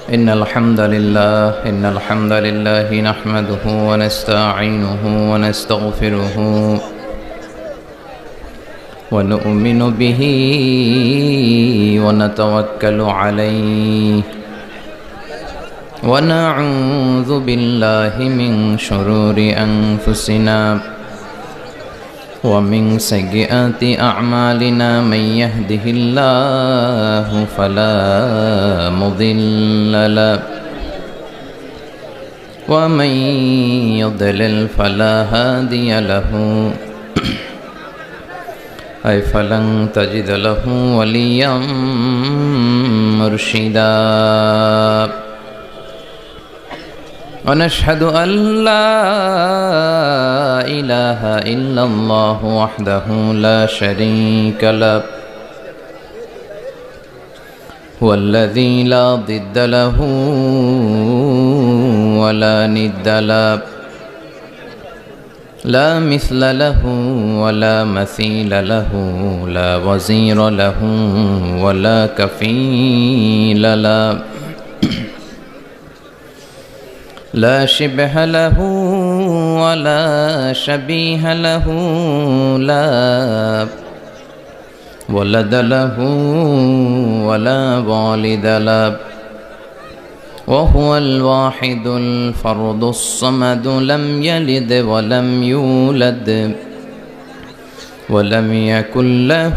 إن الحمد لله نحمده ونستعينه ونستغفره ونؤمن به ونتوكل عليه ونعوذ بالله من شرور أنفسنا ومن سيئات أعمالنا من يهده الله فلا مضل له ومن يضلل فلا هادي له أي فلن تجد له وليا مرشدا ونشهد أن لا إله إلا الله وحده لا شريك له هو الذي لا ضد له ولا ند له لا مثل له ولا مثيل له لا وزير له ولا كفيل له لا شبه له ولا شبيه له لا ولد له ولا والد له وهو الواحد الفرد الصمد لم يلد ولم يولد ولم يكن له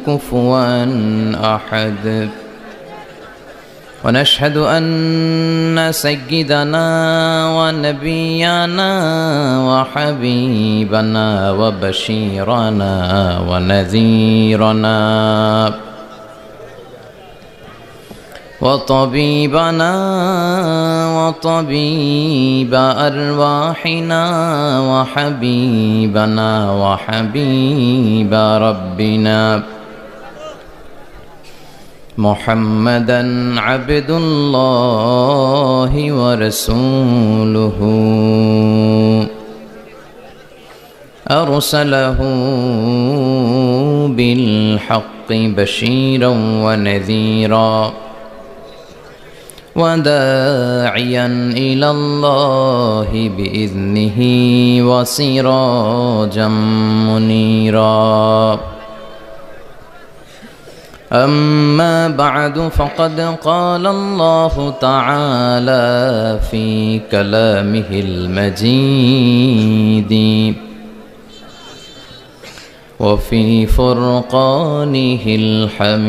كفوا أحد ونشهد أن سيدنا ونبينا وحبيبنا وبشيرنا ونذيرنا وطبيبنا وطبيب أرواحنا وحبيبنا وحبيب ربنا محمدا عبد الله ورسوله أرسله بالحق بشيرا ونذيرا وداعيا إلى الله بإذنه وسراجا منيرا أما بعد فقد قال الله تعالى في كلامه المجيد وفي فرقانه الحميد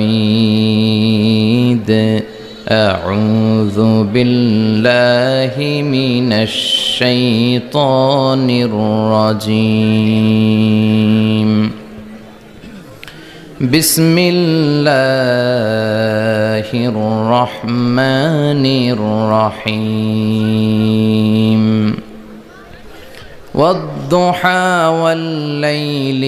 أعوذ بالله من الشيطان الرجيم بسم الله الرحمن الرحيم والضحى والليل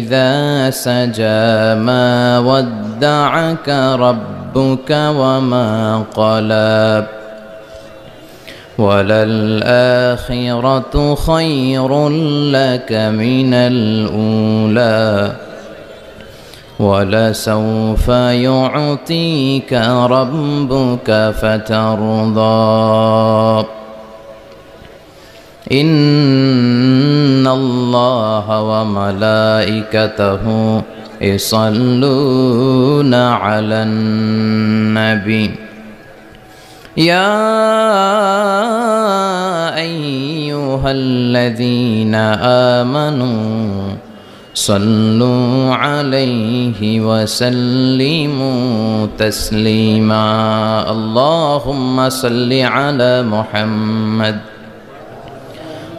إذا سجى ما ودعك ربك وما قلى وللآخرة خير لك من الأولى ولسوف يعطيك ربك فترضى إن الله وملائكته يصلون على النبي يا أيها الذين آمنوا صلوا عليه وسلموا تسليما اللهم صل على محمد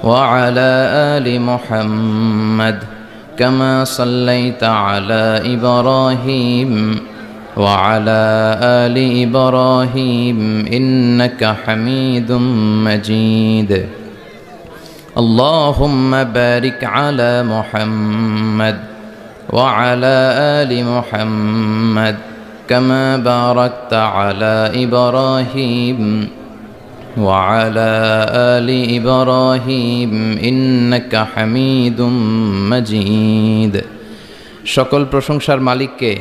وعلى آل محمد كما صليت على إبراهيم وعلى آل إبراهيم إنك حميد مجيد اللهم بارك على محمد وعلى آل محمد كما باركت على إبراهيم وعلى آل إبراهيم إنك حميد مجيد সকল প্রশংসার মালিক কে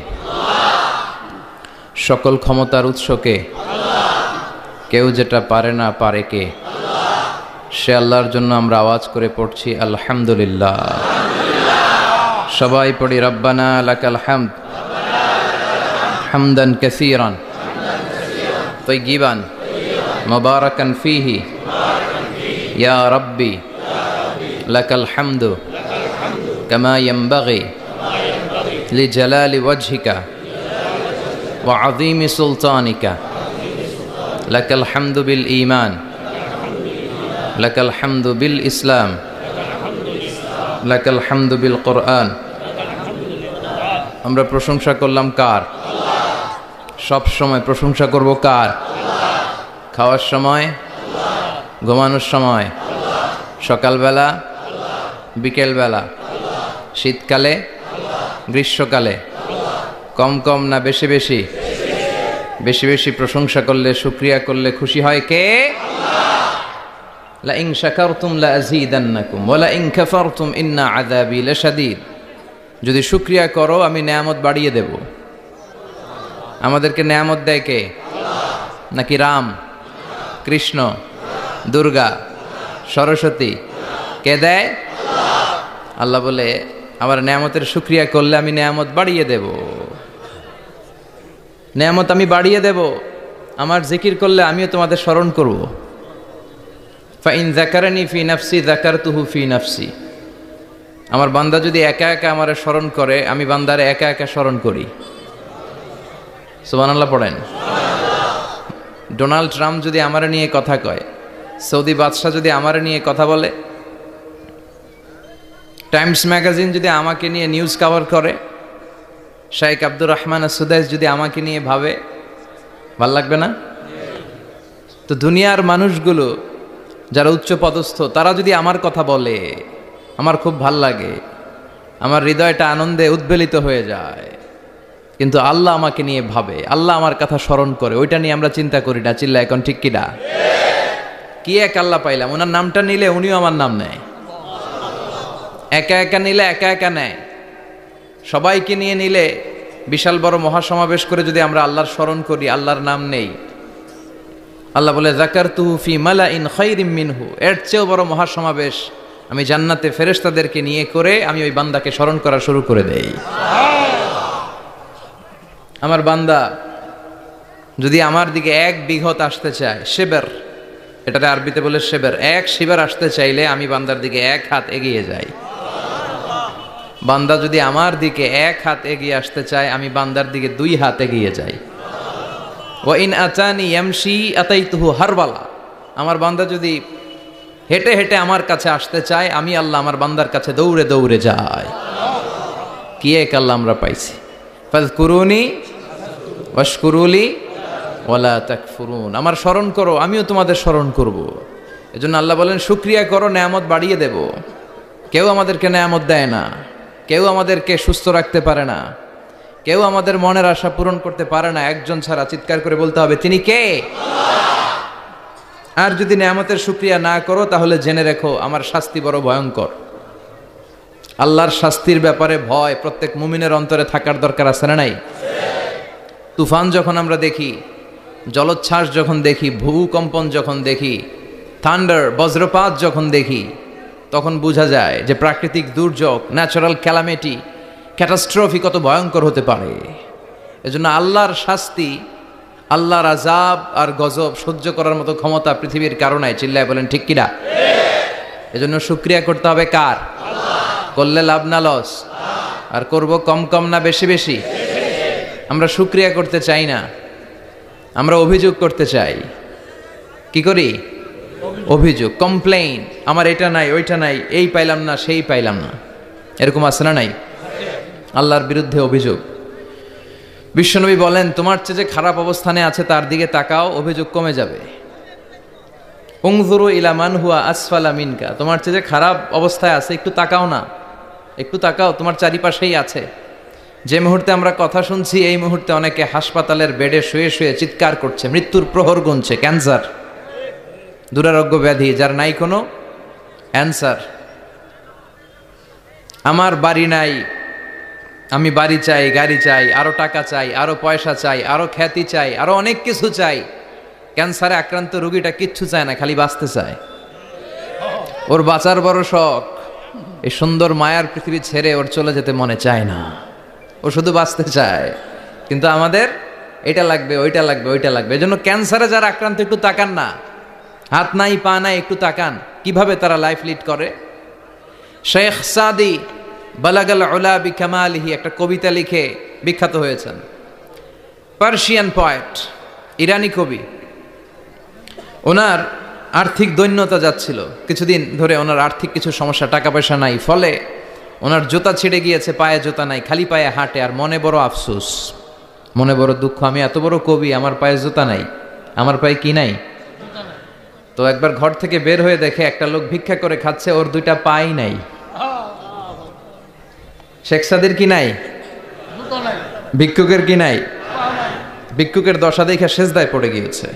সকল ক্ষমতার উৎস কে কেউ যেটা পারে না, পারে কে? সে আল্লাহর জন্য আমরা আওয়াজ করে পড়ছি আলহামদুলিল্লাহ। সবাই পড়ি রব্বানা লাকাল হামদ হামদান কাসীরান তাইয়িবান মুবারাকান ফীহি ইয়া রাব্বি লাকাল হামদু কামা ইয়ানবাগি লিজালালি ওয়াজহিকা ওয়া আযীমি সুলতানিকা লাকাল হামদু বিল ঈমান লাকাল হামদু বিল ইসলাম লাকাল হামদু বিল কোরআন। আমরা প্রশংসা করলাম কার? সব সময় প্রশংসা করব কার? খাওয়ার সময়, ঘুমানোর সময়, সকালবেলা, বিকেলবেলা, শীতকালে, গ্রীষ্মকালে, কম কম না বেশি বেশি? বেশি বেশি প্রশংসা করলে, শুকরিয়া করলে খুশি হয় কে? লা ইন শাকারতুম লা আযীদান্নাকুম ওয়া লা ইন কাফারতুম ইন্না আযাবি লাশাদীদ। যদি শুকরিয়া করো আমি নেয়ামত বাড়িয়ে দেব। আমাদেরকে নেয়ামত দেয় কে? নাকি রাম, কৃষ্ণ, দুর্গা, সরস্বতী? কে দেয়? আল্লাহ বলে আমার নেয়ামতের শুকরিয়া করলে আমি নেয়ামত বাড়িয়ে দেব। নেয়ামত আমি বাড়িয়ে দেব। আমার জিকির করলে আমিও তোমাদের স্মরণ করব। ফাইন যাকারানি ফি নাফসি যাকারতুহু ফি নাফসি। আমার বান্দা যদি একা একা আমারে স্মরণ করে, আমি বান্দারে একা একা স্মরণ করি। সুবহানাল্লাহ পড়েন। ডোনাল্ড ট্রাম্প যদি আমারে নিয়ে কথা কয়, সৌদি বাদশাহ যদি আমারে নিয়ে কথা বলে, টাইমস ম্যাগাজিন যদি আমাকে নিয়ে নিউজ কভার করে, শাইখ আব্দুর রহমান সুদাইস যদি আমাকে নিয়ে ভাবে, ভাল লাগবে না? তো দুনিয়ার মানুষগুলো যারা উচ্চ পদস্থ, তারা যদি আমার কথা বলে, আমার খুব ভাল লাগে, আমার হৃদয়টা আনন্দে উদ্বেলিত হয়ে যায়। কিন্তু আল্লাহ আমাকে নিয়ে ভাবে, আল্লাহ আমার কথা স্মরণ করে, ওইটা নিয়ে আমরা চিন্তা করি না। চিল্লা এখন ঠিক কিনা? কি এক আল্লাহ পাইলাম, ওনার নামটা নিলে উনিও আমার নাম নেয়। একা একা নিলে একা একা নেয়, সবাইকে নিয়ে নিলে, বিশাল বড় মহাসমাবেশ করে যদি আমরা আল্লাহর স্মরণ করি, আল্লাহর নাম নেই, আল্লাহ বলে যাকারতুহু ফি মালাইন খায়রিম মিনহু। এর চেয়েও বড় মহাসমাবেশ আমি জান্নাতে ফেরেশতাদেরকে নিয়ে করে আমি ওই বান্দাকে স্মরণ করা শুরু করে দেই। আমার বান্দা যদি আমার দিকে এক বিঘত আসতে চায়, শেবের, এটাতে আরবিতে বলে শেবের, এক শিবের আসতে চাইলে আমি বান্দার দিকে এক হাত এগিয়ে যাই। বান্দা যদি আমার দিকে এক হাত এগিয়ে আসতে চায়, আমি বান্দার দিকে দুই হাত এগিয়ে যাই। ওয়া ইন আতানি ইয়ামশি আতাইতুহু হারবালা। আমার বান্দা যদি হেঁটে হেঁটে আমার কাছে আসতে চায়, আমি আল্লাহ আমার বান্দার কাছে দৌড়ে দৌড়ে যাই। কি এক আল্লাহ আমরা পাইছি। ফাযকুরুনি ওয়াশকুরুলি ওয়ালা তাকফুরুন। আমার স্মরণ করো, আমিও তোমাদের স্মরণ করব। এজন্য আল্লাহ বলেন শুকরিয়া করো, নেয়ামত বাড়িয়ে দেব। কেউ আমাদেরকে নেয়ামত দেয় না, কেউ আমাদেরকে সুস্থ রাখতে পারে না, কেউ আমাদের মনের আশা পূরণ করতে পারে না, একজন ছাড়া। চিৎকার করে বলতে হবে তিনি কে? আর যদি নেয়ামতের শুকরিয়া না করো, তাহলে জেনে রেখো আমার শাস্তি বড় ভয়ঙ্কর। আল্লাহর শাস্তির ব্যাপারে ভয় প্রত্যেক মুমিনের অন্তরে থাকার দরকার আছে না নাই? তুফান যখন আমরা দেখি, জলোচ্ছ্বাস যখন দেখি, ভূকম্পন যখন দেখি, থান্ডার, বজ্রপাত যখন দেখি, তখন বোঝা যায় যে প্রাকৃতিক দুর্যোগ, ন্যাচারাল ক্যালামিটি, ক্যাটাস্ট্রফি কত ভয়ঙ্কর হতে পারে। এজন্য আল্লাহর শাস্তি, আল্লাহর আযাব আর গজব সহ্য করার মতো ক্ষমতা পৃথিবীর কারো নাই। চিল্লায় বলেন ঠিক কিনা? এজন্য শুকরিয়া করতে হবে কার? করলে লাভ না লস? আর করব কম কম না বেশি বেশি? আমরা শুকরিয়া করতে চাই না, আমরা অভিযোগ করতে চাই। কি করি? অভিযোগ, কমপ্লেইন। আমার এটা নাই, ওইটা নাই, এই পাইলাম না, সেই পাইলাম না, এরকম আছে না নাই? আল্লাহর বিরুদ্ধে অভিযোগ। বিশ্বনবী বলেন তোমার চেয়ে যে খারাপ অবস্থানে আছে তার দিকে তাকাও, অভিযোগ কমে যাবে। উনজুরু ইলা মান হুয়া আসফালা মিনকা। তোমার চেয়ে যে খারাপ অবস্থায় আছে একটু তাকাও না, একটু তাকাও, তোমার চারিপাশেই আছে। যে মুহূর্তে আমরা কথা শুনছি, এই মুহূর্তে অনেকে হাসপাতালের বেডে শুয়ে শুয়ে চিৎকার করছে, মৃত্যুর প্রহর গুনছে। ক্যান্সার, দুরারোগ্য ব্যাধি যার নাই কোনো অ্যান্সার। আমার বাড়ি নাই, আমি বাড়ি চাই, গাড়ি চাই, আরো টাকা চাই, আরো পয়সা চাই, আরো খ্যাতি চাই, আরো অনেক কিছু চাই। ক্যান্সারে আক্রান্ত রোগীটা কিচ্ছু চায় না, খালি বাঁচতে চায়। ওর বাঁচার বড় শখ, এই সুন্দর মায়ার পৃথিবী ছেড়ে ওর চলে যেতে মনে চায় না, ও শুধু বাঁচতে চায়। কিন্তু আমাদের এটা লাগবে, ওইটা লাগবে, ওইটা লাগবে। এজন্য ক্যান্সারে যারা আক্রান্ত একটু তাকান না, হাত নাই পা নাই, একটু তাকান কিভাবে তারা লাইফ লিড করে। শেখ সাদি বালাগাল উলা বিকামালিহি একটা কবিতা লিখে বিখ্যাত হয়েছেন। পার্সিয়ান পয়েট, ইরানি কবি। ওনার আর্থিক দৈন্যতা যাচ্ছিল, কিছুদিন ধরে ওনার আর্থিক কিছু সমস্যা, টাকা পয়সা নাই, ফলে ওনার জুতা ছিঁড়ে গিয়েছে, পায়ে জুতা নাই, খালি পায়ে হাঁটে, আর মনে বড় আফসোস, মনে বড় দুঃখ, আমি এত বড় কবি, আমার পায়ে জুতা নাই, আমার পায়ে কি নাই। তো একবার ঘর থেকে বের হয়ে দেখে একটা লোক ভিক্ষা করে খাচ্ছে, ওর দুইটা পাই নাই। শেখ সাদির কি নাই? ভিক্ষুকের কি নাই? ভিক্ষুকের দশা দেখে সেজদায় পড়ে গিয়েছে,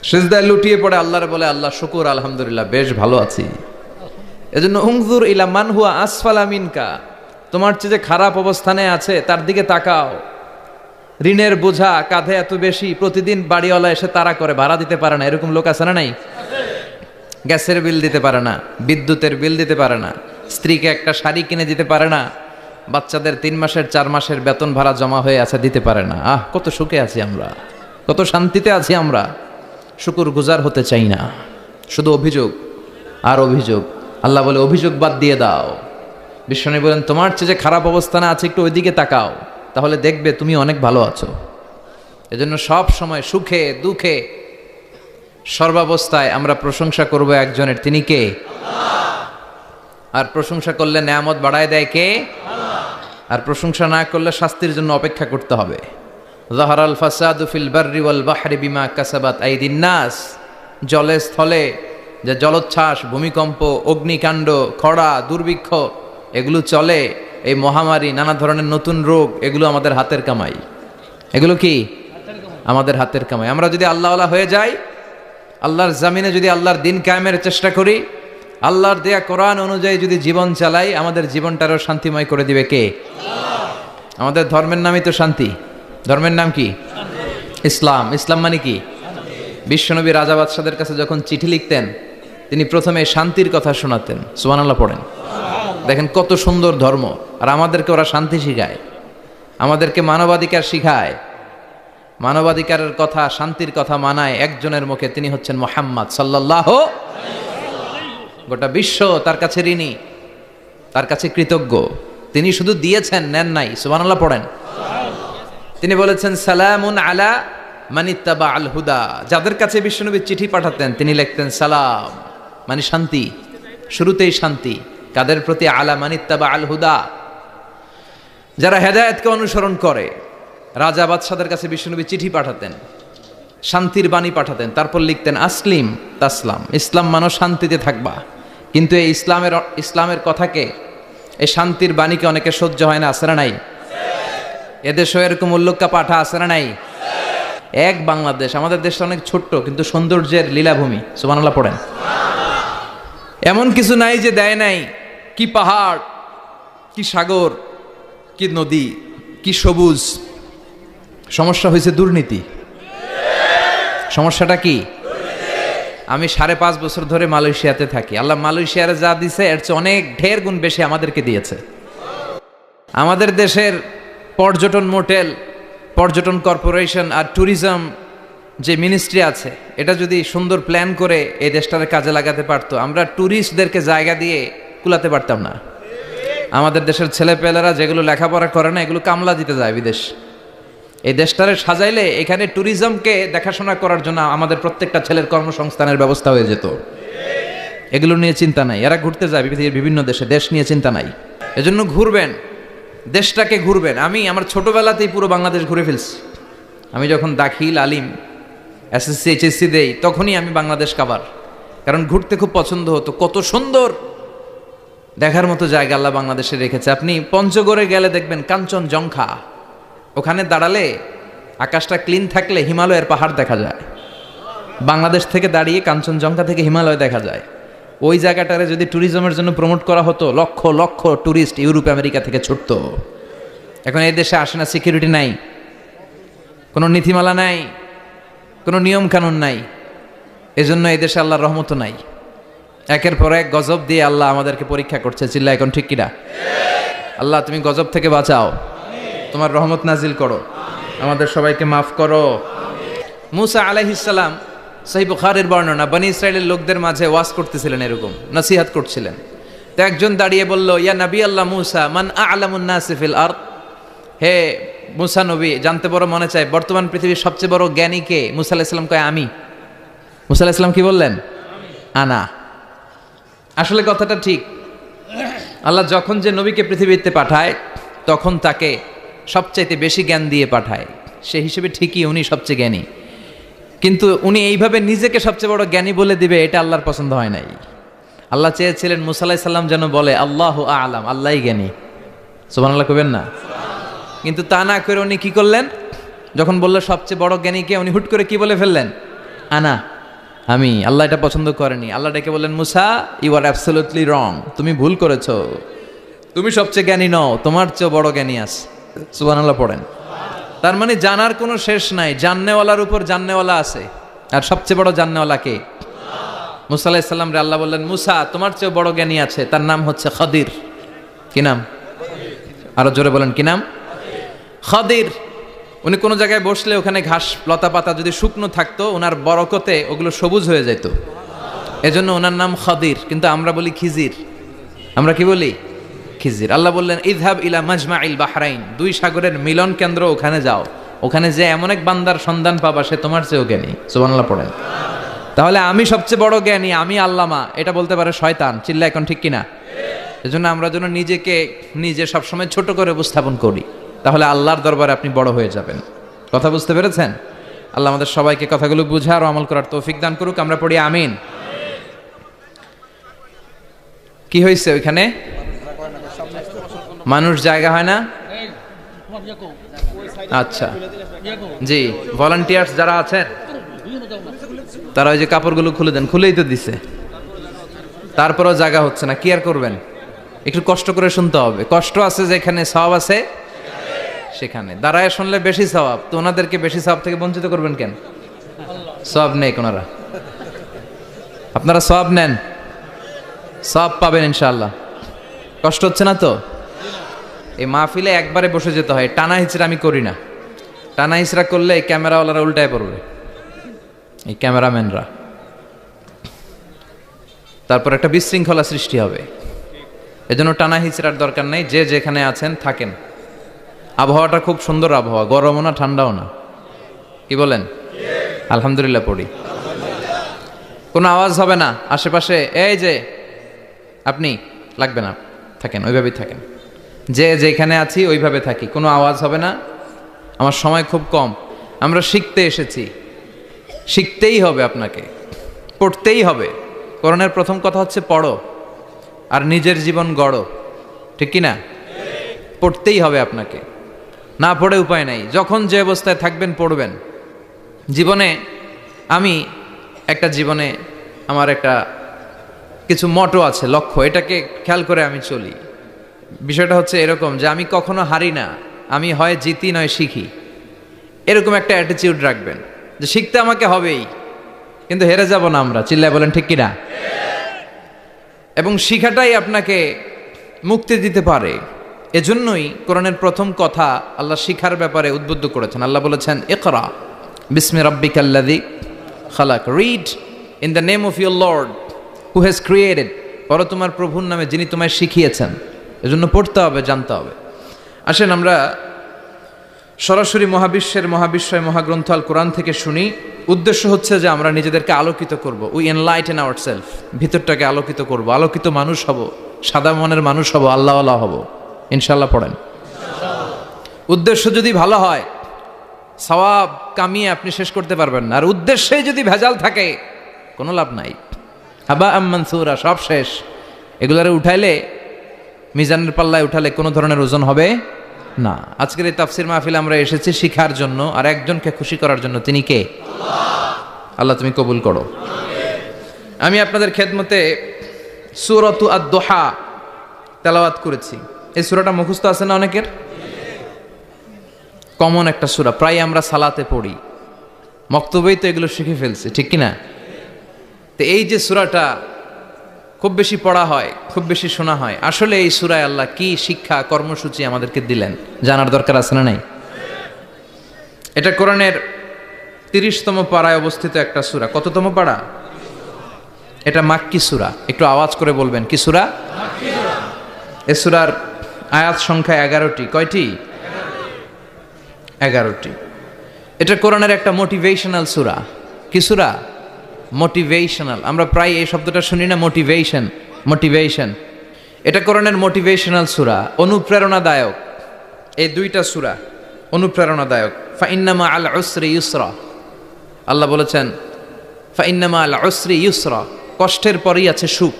সেজদায় লুটিয়ে পড়ে আল্লাহরে বলে, আল্লাহ শুকুর, আলহামদুলিল্লাহ, বেশ ভালো আছি। এজন্য উনজুর ইলা মান হুয়া আসফালা মিনকা, তোমার চেয়ে যে খারাপ অবস্থানে আছে তার দিকে তাকাও। ঋণের বোঝা কাঁধে এত বেশি, প্রতিদিন বাড়িওয়ালা এসে তাড়া করে, ভাড়া দিতে পারে না, এরকম লোক আছে না নাই? গ্যাসের বিল দিতে পারে না, বিদ্যুতের বিল দিতে পারে না, স্ত্রীকে একটা শাড়ি কিনে দিতে পারে না, বাচ্চাদের 3 মাসের 4 মাসের বেতন ভাড়া জমা হয়ে আছে, দিতে পারে না। কত সুখে আছি আমরা, কত শান্তিতে আছি আমরা, শুকুর গুজার হতে চাই না, শুধু অভিযোগ আর অভিযোগ। আল্লাহ বলে অভিযোগ বাদ দিয়ে দাও। বিশ্বনবী বলেন, তোমার চেয়ে যে খারাপ অবস্থানে আছে একটু ওইদিকে তাকাও, তাহলে দেখবে তুমি অনেক ভালো আছো। এজন্য সব সময় সুখে দুঃখে সর্বাবস্থায় আমরা প্রশংসা করব একজনের, তিনি কে? আর প্রশংসা করলে নেয়ামত বাড়ায় দেয় কে? আর প্রশংসা না করলে শাস্তির জন্য অপেক্ষা করতে হবে। যাহারাল ফাসাদু ফিল বাররি ওয়াল বাহরি বিমা কাসাবাত আইদিন নাস, জলে স্থলে যে জলোচ্ছ্বাস, ভূমিকম্প, অগ্নিকাণ্ড, খরা, দুর্ভিক্ষ এগুলো চলে, এই মহামারী, নানা ধরনের নতুন রোগ, এগুলো আমাদের হাতের কামাই। এগুলো কি? আমাদের হাতের কামাই। আমরা যদি আল্লাহওয়ালা হয়ে যাই, আল্লাহর জামিনে যদি আল্লাহর দিন কায়েমের চেষ্টা করি, আল্লাহর দেয়া কোরআন অনুযায়ী যদি জীবন চালাই, আমাদের জীবনটারও শান্তিময় করে দিবে কে? আমাদের ধর্মের নামই তো শান্তি। ধর্মের নাম কি? ইসলাম। ইসলাম মানে কি? বিশ্বনবী রাজা বাদশাদের কাছে যখন চিঠি লিখতেন, তিনি প্রথমে শান্তির কথা শোনাতেন। সুবহানাল্লাহ পড়েন। দেখেন কত সুন্দর ধর্ম। আর আমাদেরকে ওরা শান্তি শিখায়, আমাদেরকে মানবাধিকার শিখায়, মানবাধিকারের কথা, শান্তির কথা মানায় একজনের মুখে, তিনি হচ্ছেন মুহাম্মদ সাল্লাল্লাহু। গোটা বিশ্ব তার কাছে ঋণী, তার কাছে কৃতজ্ঞ। তিনি শুধু দিয়েছেন, নেন নাই। সুবহানাল্লাহ পড়েন। তিনি বলেছেন, সালামুন আলা মানিত্তাবা আল হুদা। যাদের কাছে বিশ্বনবী চিঠি পাঠাতেন তিনি লিখতেন সালাম, মানে শান্তি, শুরুতেই শান্তি। কাদের প্রতি? আলা মানিত্তাবা আল হুদা, যারা হেদায়েতকে অনুসরণ করে। রাজা বাদশাদের কাছে বিশ্বনবী চিঠি পাঠাতেন, শান্তির বাণী পাঠাতেন, তারপর লিখতেন আসলিম তাসলাম, ইসলাম মানো শান্তিতে থাকবা। কিন্তু এই ইসলামের কথাকে, এই শান্তির বাণীকে অনেকে সহ্য হয় না, আছে না নাই? এদেশেও এরকম উল্লুক্কা পাঠা আছে না নাই? এক বাংলাদেশ, আমাদের দেশটা অনেক ছোট্ট কিন্তু সৌন্দর্যের লীলাভূমি। সুবহানাল্লাহ পড়েন। এমন কিছু নাই যে দেয় নাই। কি পাহাড়, কি সাগর, কি নদী, কি সবুজ। সমস্যা হয়েছে দুর্নীতি। সমস্যাটা কি? আমি 5.5 বছর ধরে মালয়েশিয়াতে থাকি। আল্লাহ মালয়েশিয়ার যা দিছে এর চেয়ে অনেক ঢের গুণ বেশি আমাদেরকে দিয়েছে। আমাদের দেশের পর্যটন মোটেল, পর্যটন কর্পোরেশন আর ট্যুরিজম যে মিনিস্ট্রি আছে, এটা যদি সুন্দর প্ল্যান করে এই দেশটারে কাজে লাগাতে পারতো, আমরা ট্যুরিস্টদেরকে জায়গা দিয়ে কুলাতে পারতাম না। আমাদের দেশের ছেলেপেলেরা যেগুলো লেখাপড়া করে না, এগুলো কামলা দিতে যায় বিদেশ। এই দেশটারে সাজাইলে এখানে ট্যুরিজমকে দেখাশোনা করার জন্য আমাদের প্রত্যেকটা ছেলের কর্মসংস্থানের ব্যবস্থা হয়ে যেত। এগুলো নিয়ে চিন্তা নাই। এরা ঘুরতে যায় পৃথিবীর বিভিন্ন দেশে, দেশ নিয়ে চিন্তা নাই। এজন্য ঘুরবেন, দেশটাকে ঘুরবেন। আমি আমার ছোটবেলাতেই পুরো বাংলাদেশ ঘুরে ফেলছি। আমি যখন দাখিল, আলিম, এসএসসি, এইচএসসি দেই, তখনই আমি বাংলাদেশ কাবার, কারণ ঘুরতে খুব পছন্দ হতো। কত সুন্দর দেখার মতো জায়গা আল্লাহ বাংলাদেশে রেখেছে। আপনি পঞ্চগড়ে গেলে দেখবেন কাঞ্চনজঙ্ঘা, ওখানে দাঁড়ালে আকাশটা ক্লিন থাকলে হিমালয়ের পাহাড় দেখা যায়। বাংলাদেশ থেকে দাঁড়িয়ে কাঞ্চনজঙ্ঘা থেকে হিমালয় দেখা যায়। ওই জায়গাটারে যদি ট্যুরিজমের জন্য প্রমোট করা হতো, lakh lakh tourist Europe America থেকে ছুটতো। এখন এই দেশে আসে না, সিকিউরিটি নাই, কোনো নীতিমালা নাই, কোনো নিয়ম কানুন নাই, এজন্য এই দেশে আল্লাহর রহমত নাই। একের পর এক গজব দিয়ে আল্লাহ আমাদেরকে পরীক্ষা করছে। চিল্লা এখন ঠিক কিনা? আল্লাহ তুমি গজব থেকে বাঁচাও, তোমার রহমত নাজিল করো, আমাদের সবাইকে মাফ করো। মুসা আলাইহিস সালাম, সহিহ বুখারীর বর্ণনা, বনি ইসরাইলের লোকদের মাঝে ওয়াজ করতেছিলেন, এরকম নসিহত করছিলেন। তো একজন দাঁড়িয়ে বলল, ইয়া নবী আল্লাহ মুসা, মান আ'লামুন নাসি ফিল আরদ। হে মুসা নবী, জানতে বড় মনে চায় বর্তমান পৃথিবীর সবচেয়ে বড় জ্ঞানী কে? মুসা আলাইহিস সালাম কয় আমি। মুসা আলাইহিস সালাম কি বললেন? আনা। আসলে কথাটা ঠিক। আল্লাহ যখন যে নবীকে পৃথিবীতে পাঠায় তখন তাকে সবচাইতে বেশি জ্ঞান দিয়ে পাঠায়, সেই হিসেবে ঠিকই উনি সবচেয়ে জ্ঞানী। কিন্তু উনি এইভাবে নিজেকে সবচেয়ে বড় জ্ঞানী বলে দিবে, এটা আল্লাহর পছন্দ হয় নাই। আল্লাহ চেয়েছিলেন মুসা আলাইহিস সালাম যেন বলে আল্লাহু আ'লাম, আল্লাহই জ্ঞানী। সুবহানাল্লাহ কইবেন না? কিন্তু তা না করে উনি কি করলেন? যখন বলল সবচেয়ে বড় জ্ঞানী কে, উনি হুট করে কি বলে ফেললেন? আনা, আমি। আল্লাহ এটা পছন্দ করেনি। আল্লাহ ডেকে বললেন, মুসা ইউ আর অ্যাবসলিউটলি রং, তুমি ভুল করেছো, তুমি সবচেয়ে জ্ঞানী নও, তোমার চেয়ে বড় জ্ঞানী আছে। সুবহানাল্লাহ পড়েন। তার মানে জানার কোনো শেষ নাই, জাননেওয়ালার উপর জাননেওয়ালা আছে। আর সবচেয়ে বড় জাননেওয়ালা কে? মুসা আলাইহিস সালাম রে আল্লাহ বললেন, মুসা তোমার চেয়ে বড় জ্ঞানী আছে, তার নাম হচ্ছে খাদির। কি নাম? আরো জোরে বলেন, কি নাম? খাদির। উনি কোনো জায়গায় বসলে ওখানে ঘাস লতা পাতা যদি শুকনো থাকতো, ওনার বরকতে ওগুলো সবুজ হয়ে যেত, এজন্য ওনার নাম খাদির। কিন্তু আমরা বলি খিজির। আমরা কি বলি? খিজির। আল্লাহ বললেন, ইযহাব ইলা মাজমাইল বাহরাইন, দুই সাগরের মিলন কেন্দ্র, ওখানে যাও, ওখানে যে এমন এক বান্দার সন্ধান পাবা সে তোমার চেয়েও জ্ঞানী। সুবহানাল্লাহ পড়েন। তাহলে আমি সবচেয়ে বড় জ্ঞানী, আমি আল্লামা, এটা বলতে পারে শয়তান। চিল্লা এখন ঠিক কিনা? এজন্য আমরা যেন নিজেকে নিজে সবসময় ছোট করে উপস্থাপন করি, তাহলে আল্লাহর দরবারে আপনি বড় হয়ে যাবেন। কথা বুঝতে পেরেছেন? আল্লাহ আমাদের সবাইকে কথাগুলো বুঝার ও আমল করার তৌফিক দান করুক। আমরা পড়ি আমিন। কি হয়েছে ওইখানে? মানুষ জায়গা হয় না? আচ্ছা জি, ভলান্টিয়ার্স যারা আছেন তারা ওই যে কাপড়গুলো খুলে দেন। খুলেই তো দিছে, তারপরেও জায়গা হচ্ছে না। কি আর করবেন? একটু কষ্ট করে শুনতে হবে। কষ্ট আছে যেখানে, সওয়াব আছে সেখানে। দাঁড়ায় শুনলে বেশি সওয়াব, তো ওনাদেরকে বেশি সওয়াব থেকে বঞ্চিত করবেন কেন? সওয়াব নেই ওনারা, আপনারা সওয়াব নেন, সওয়াব পাবেন ইনশাআল্লাহ। কষ্ট হচ্ছে না তো? এই মাহফিলে একবারে বসে যেতে হয়। টানা হিচড়া আমি করি না। টানা হিচড়া করলে ক্যামেরাওয়ালারা উল্টায় পড়বে, এই ক্যামেরাম্যানরা। তারপর একটা বিশৃঙ্খলা সৃষ্টি হবে। এজন্য টানা হিচড়ার দরকার নেই। যে যেখানে আছেন থাকেন। আবহাওয়াটা খুব সুন্দর আবহাওয়া, গরমও না ঠান্ডাও না। কি বলেন? আলহামদুলিল্লাহ পড়ি। কোনো আওয়াজ হবে না আশেপাশে। এই যে আপনি লাগবে না, থাকেন ওইভাবেই থাকেন। যে যেখানে আছি ওইভাবে থাকি, কোনো আওয়াজ হবে না। আমার সময় খুব কম। আমরা শিখতে এসেছি, শিখতেই হবে, আপনাকে পড়তেই হবে। কোরআনের প্রথম কথা হচ্ছে পড়ো আর নিজের জীবন গড়ো। ঠিক কি না? পড়তেই হবে আপনাকে, না পড়ে উপায় নাই। যখন যে অবস্থায় থাকবেন পড়বেন। জীবনে আমি জীবনে আমার একটা কিছু মটো আছে, লক্ষ্য, এটাকে খেয়াল করে আমি চলি। বিষয়টা হচ্ছে এরকম যে আমি কখনো হারি না, আমি হয় জিতি নয় শিখি। এরকম একটা অ্যাটিটিউড রাখবেন যে শিখতে আমাকে হবেই, কিন্তু হেরে যাব না আমরা। চিল্লায় বলেন ঠিক কিনা? এবং শিখাটাই আপনাকে মুক্তি দিতে পারে। এজন্যই কোরআনের প্রথম কথা আল্লাহ শিখার ব্যাপারে উদ্বুদ্ধ করেছেন। আল্লাহ বলেছেন, ইকরা বিসমি রাব্বিকাল্লাযী খালাক, read in the name of your lord who has created, পড়ো তোমার প্রভুর নামে যিনি তোমায় শিখিয়েছেন। এজন্য পড়তে হবে, জানতে হবে। আসেন আমরা সরাসরি মহাবিশ্বয় মহাগ্রন্থ আল কোরআন থেকে শুনি। উদ্দেশ্য হচ্ছে যে আমরা নিজেদেরকে আলোকিত করব। উই এনলাইটেন আওয়ারসেলফ, ভিতরটাকে আলোকিত করব, আলোকিত মানুষ হব, সাদা মনের মানুষ হব, আল্লাহওয়ালা হব ইনশাআল্লাহ। পড়েন। উদ্দেশ্য যদি ভালো হয়, সওয়াব কামিয়ে আপনি শেষ করতে পারবেন না। আর উদ্দেশ্যে যদি ভেজাল থাকে কোনো লাভ নাই। হাবা মানসুরা, সব শেষ। এগুলারে উঠাইলে, মিজানের পাল্লায় উঠালে কোনো ধরনের ওজন হবে না। আজকের এই তাফসির মাহফিলে আমরা এসেছি শিখার জন্য আর একজনকে খুশি করার জন্য। তিনি কে? আল্লাহ তুমি কবুল করো। আমি আপনাদের খেদমতে সূরাতু আদ-দুহা তেলাওয়াত করেছি। এই সূরাটা মুখস্থ আছে না অনেকের? কমন একটা সূরা, প্রায় আমরা সালাতে পড়ি। মক্তবেই তো এগুলো শিখে ফেলছে, ঠিক কিনা? তো এই যে সূরাটা খুব বেশি পড়া হয়, খুব বেশি শোনা হয়, আসলে এই সূরায় আল্লাহ কি শিক্ষা কর্মসূচি আমাদেরকে দিলেন জানার দরকার আছে না নাই? এটা কোরআনের 30তম পারায় অবস্থিত একটা সূরা। কততম পারা? এটা মাক্কি সূরা। একটু আওয়াজ করে বলবেন, কি সূরা? মাক্কি সূরা। এই সূরার আয়াত সংখ্যা 11টি। কয়টি? 11টি। এটা কোরআনের একটা মোটিভেশনাল সূরা। কি সূরা? মোটিভেশনাল। আমরা প্রায় এই শব্দটা শুনি না, মোটিভেশন। মোটিভেশন, এটা কোরআনের মোটিভেশনাল সূরা, অনুপ্রেরণাদায়ক। এই দুইটা সূরা অনুপ্রেরণাদায়ক। ফাইন্নামা আল উসরি ইউসরা, আল্লাহ বলেছেন ফাইন্নামা আল উসরি ইউসরা, কষ্টের পরেই আছে সুখ।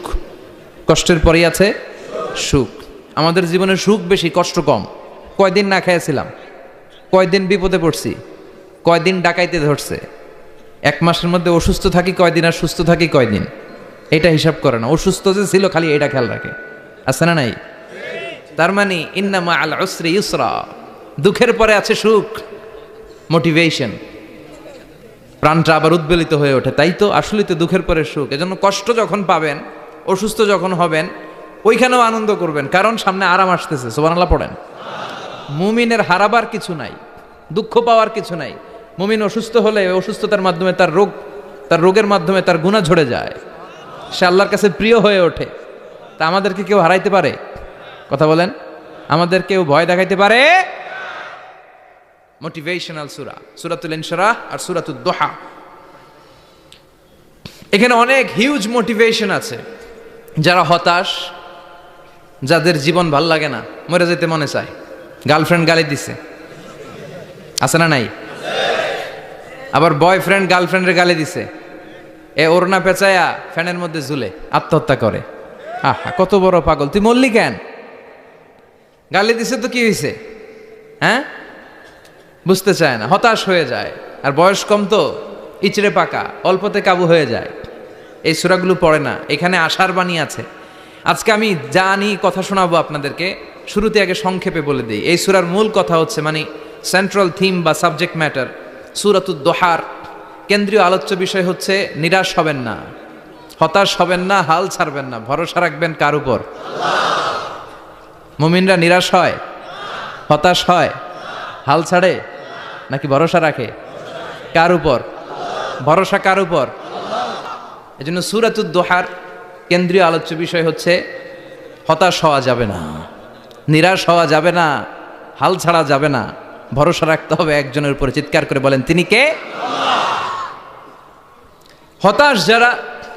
কষ্টের পরেই আছে সুখ। আমাদের জীবনে সুখ বেশি, কষ্ট কম। কয়দিন না খেয়েছিলাম, কয়দিন বিপদে পড়ছি, কয়দিন ডাকাইতে ধরছে, এক মাসের মধ্যে অসুস্থ থাকি কয়দিন আর সুস্থ থাকি কয়দিন, এটা হিসাব করে না। অসুস্থ যে ছিল খালি এটা খেয়াল রাখে, আছে না নাই? তার মানে ইন্নামা আল উসরি ইউসরা, দুঃখের পরে আছে সুখ। মোটিভেশন, প্রাণটা আবার উদ্বেলিত হয়ে ওঠে। তাই তো, আসলেই তো দুঃখের পরে সুখ। এজন্য কষ্ট যখন পাবেন, অসুস্থ যখন হবেন, ওইখানেও আনন্দ করবেন, কারণ সামনে আরাম আসতেছে। সুবহানাল্লাহ পড়েন। মুমিনের হারাবার কিছু নাই, দুঃখ পাওয়ার কিছু নাই। মুমিন অসুস্থ হলে অসুস্থতার মাধ্যমে তার রোগের মাধ্যমে তার গুনাহ ঝরে যায়, সে আল্লাহর কাছে প্রিয় হয়ে ওঠে। তা আমাদেরকে কেউ হারাইতে পারে? কথা বলেন, আমাদের কেউ ভয় দেখাইতে পারে? মোটিভেশনাল সূরা, সূরাতুল ইনশিরাহ আর সূরাতুদ দুহা। এখানে অনেক হিউজ মোটিভেশন আছে। যারা হতাশ, যাদের জীবন ভাল লাগে না, মরে যেতে মনে চায়, গার্লফ্রেন্ড গালি দিছে, আছে না নাই? আবার বয়ফ্রেন্ড গার্লফ্রেন্ডের গালি দিছে, এ ওড়না পেঁচায়া ফ্যানের মধ্যে ঝুলে আত্মহত্যা করে। আহা, কত বড় পাগল, তুই মরলি কেন? গালি দিছে তো কি হয়েছে? হ্যাঁ, বুঝতে চায় না, হতাশ হয়ে যায়। আর বয়স কম তো, ইচড়ে পাকা, অল্পতে কাবু হয়ে যায়। এই সূরাগুলো পড়ে না। এখানে আশার বাণী আছে। আজকে আমি জানি কথা শোনাবো আপনাদেরকে, শুরুতে আগে সংক্ষেপে বলে দিই। এই সূরার মূল কথা হচ্ছে, মানে সেন্ট্রাল থিম বা সাবজেক্ট ম্যাটার, সূরাতুদ দুহার কেন্দ্রীয় আলোচ্য বিষয় হচ্ছে নিরাশ হবেন না, হতাশ হবেন না, হাল ছাড়বেন না। ভরসা রাখবেন কার উপর? মুমিনরা নিরাশ হয়, হতাশ হয়, হাল ছাড়ে নাকি ভরসা রাখে? কার উপর? ভরসা কার উপর? এজন্য সূরাতুদ দুহার কেন্দ্রীয় আলোচ্য বিষয় হচ্ছে হতাশ হওয়া যাবে না, নিরাশ হওয়া যাবে না, হাল ছাড়া যাবে না, ভরসা রাখতে হবে একজনের উপরে। চিৎকার করে বলেন, তিনি কে? হতাশ যারা,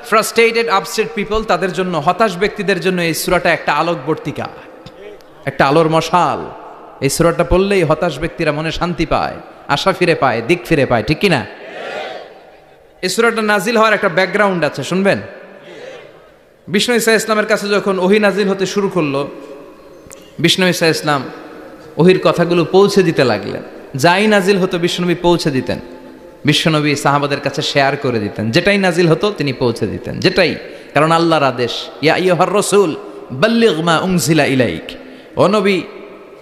ফ্রাস্ট্রেটেড আপসেট পিপল, তাদের জন্য, হতাশ ব্যক্তিদের জন্য এই সূরাটা একটা আলোকবর্তিকা, একটা আলোর মশাল। এই সূরাটা পড়লেই হতাশ ব্যক্তিরা মনে শান্তি পায়, আশা ফিরে পায়, দিক ফিরে পায়, ঠিক কিনা? এই সূরাটা নাজিল হওয়ার একটা ব্যাকগ্রাউন্ড আছে, শুনবেন। বিষ্ণু ঈসা ইসলামের কাছে যখন ওহী নাজিল হতে শুরু করলো, বিষ্ণু ঈসা ইসলাম ওহির কথাগুলো পৌঁছে দিতে লাগলেন। যাই নাজিল হতো বিশ্বনবী পৌঁছে দিতেন। বিশ্বনবী সাহাবাদের কাছে শেয়ার করে দিতেন, যেটাই নাজিল হতো তিনি পৌঁছে দিতেন, যেটাই। কারণ আল্লাহর আদেশ, ইয়া আইয়ুহার রাসূল বাল্লিগ মা উনজিলা ইলাইক, ও নবী,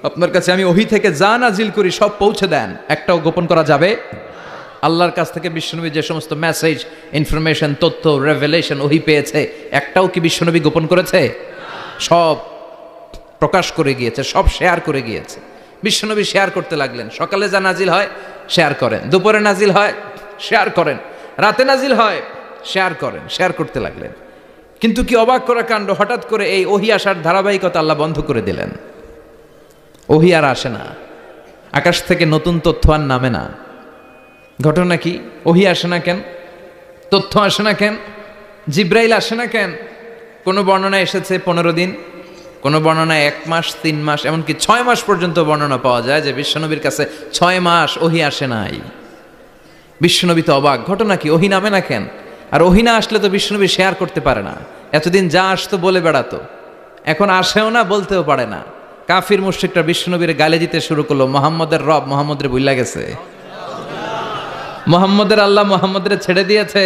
আপনার কাছে আমি ওহী থেকে যা নাজিল করি সব পৌঁছে দেন, একটাও গোপন করা যাবে। আল্লাহর কাছ থেকে বিশ্বনবী যে সমস্ত মেসেজ, ইনফরমেশন, তথ্য, রেভেলেশন ওহী পেয়েছে, একটাও কি বিশ্বনবী গোপন করেছে? সব প্রকাশ করে গিয়েছে, সব শেয়ার করে গিয়েছে। বিশ্বনবী শেয়ার করতে লাগলেন। সকালে যা নাজিল হয় শেয়ার করেন, দুপুরে নাজিল হয় শেয়ার করেন, রাতে নাজিল হয় শেয়ার করেন, শেয়ার করতে লাগলেন। কিন্তু কি অবাক করা কাণ্ড, হঠাৎ করে এই ওহী আসার ধারাবাহিকতা আল্লাহ বন্ধ করে দিলেন। ওহী আর আসে না, আকাশ থেকে নতুন তথ্য আর নামে না। ঘটনা কি? ওহী আসে না কেন? তথ্য আসে না কেন? জিব্রাইল আসে না কেন? কোনো বর্ণনা এসেছে 15 দিন, কোনো বর্ণনায় 1 মাস, 3 মাস, এমনকি 6 মাস পর্যন্ত বর্ণনা পাওয়া যায় যে বিশ্বনবীর কাছে 6 মাস ওহী আসে নাই। বিশ্বনবী তো অবাক, ঘটনা কি? ওহী নামে না কেন? আর ওহী না আসলে তো বিশ্বনবী শেয়ার করতে পারে না। এতদিন যা আসতো বলে বেড়াতো, এখন আসেও না, বলতেও পারে না। কাফির মুশরিকরা বিশ্বনবীর গালি দিতে শুরু করলো, মুহাম্মদের রব মুহাম্মদের ভুইলা গেছে, মুহাম্মদের আল্লাহ মুহাম্মদের ছেড়ে দিয়েছে।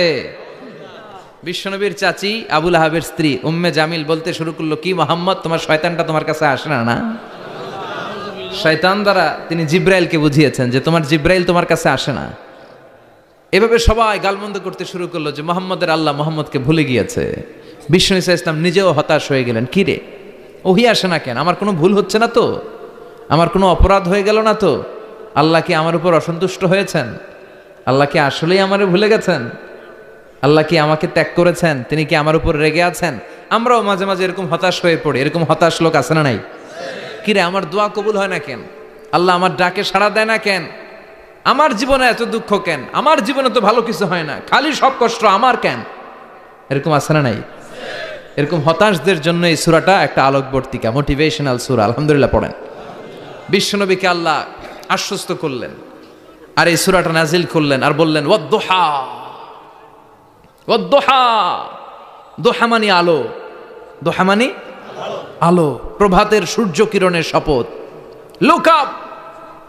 বিশ্বনবীর চাচি আবু লাহাবের স্ত্রী উম্মে জামিল বলতে শুরু করলো, কি মুহাম্মদ, তোমার শয়তানটা তোমার কাছে আসে না? না, শয়তান দ্বারা তিনি জিব্রাইলকে বুঝিয়েছেন যে তোমার জিব্রাইল তোমার কাছে আসে না। এভাবে সবাই গালমন্দ করতে শুরু করলো যে মুহাম্মদের আল্লাহ মুহাম্মদকে ভুলে গিয়েছে। বিষ্ণু ঈসা ইসলাম নিজেও হতাশ হয়ে গেলেন, কি রে ওহি আসে না কেন, আমার কোনো ভুল হচ্ছে না তো, আমার কোনো অপরাধ হয়ে গেল না তো, আল্লাহ কি আমার উপর অসন্তুষ্ট হয়েছেন, আল্লাহ কি আসলেই আমারে ভুলে গেছেন, আল্লাহ কি আমাকে ত্যাগ করেছেন, তিনি কি আমার উপর রেগে আছেন? আমরাও মাঝে মাঝে এরকম হতাশ হয়ে পড়ি। এরকম হতাশ লোক আছে না নাই? কিরে আমার দোয়া কবুল হয় না কেন, আল্লাহ আমার ডাকে সাড়া দেয় না কেন, আমার জীবনে এত দুঃখ কেন, আমার জীবনে তো ভালো কিছু হয় না, খালি সব কষ্ট আমার কেন? এরকম আছে না নাই? এরকম হতাশদের জন্য এই সূরাটা একটা আলোকবর্তিকা, মোটিভেশনাল সূরা। আলহামদুলিল্লাহ পড়েন। বিশ্বনবীকে আল্লাহ আশ্বস্ত করলেন আর এই সূরাটা নাজিল করলেন আর বললেন ওয়াদ-দুহা, ওয়াদ-দুহা, দুহা মানে আলো, দুহা মানে আলো, প্রভাতের সূর্য কিরণের শপথ। Look up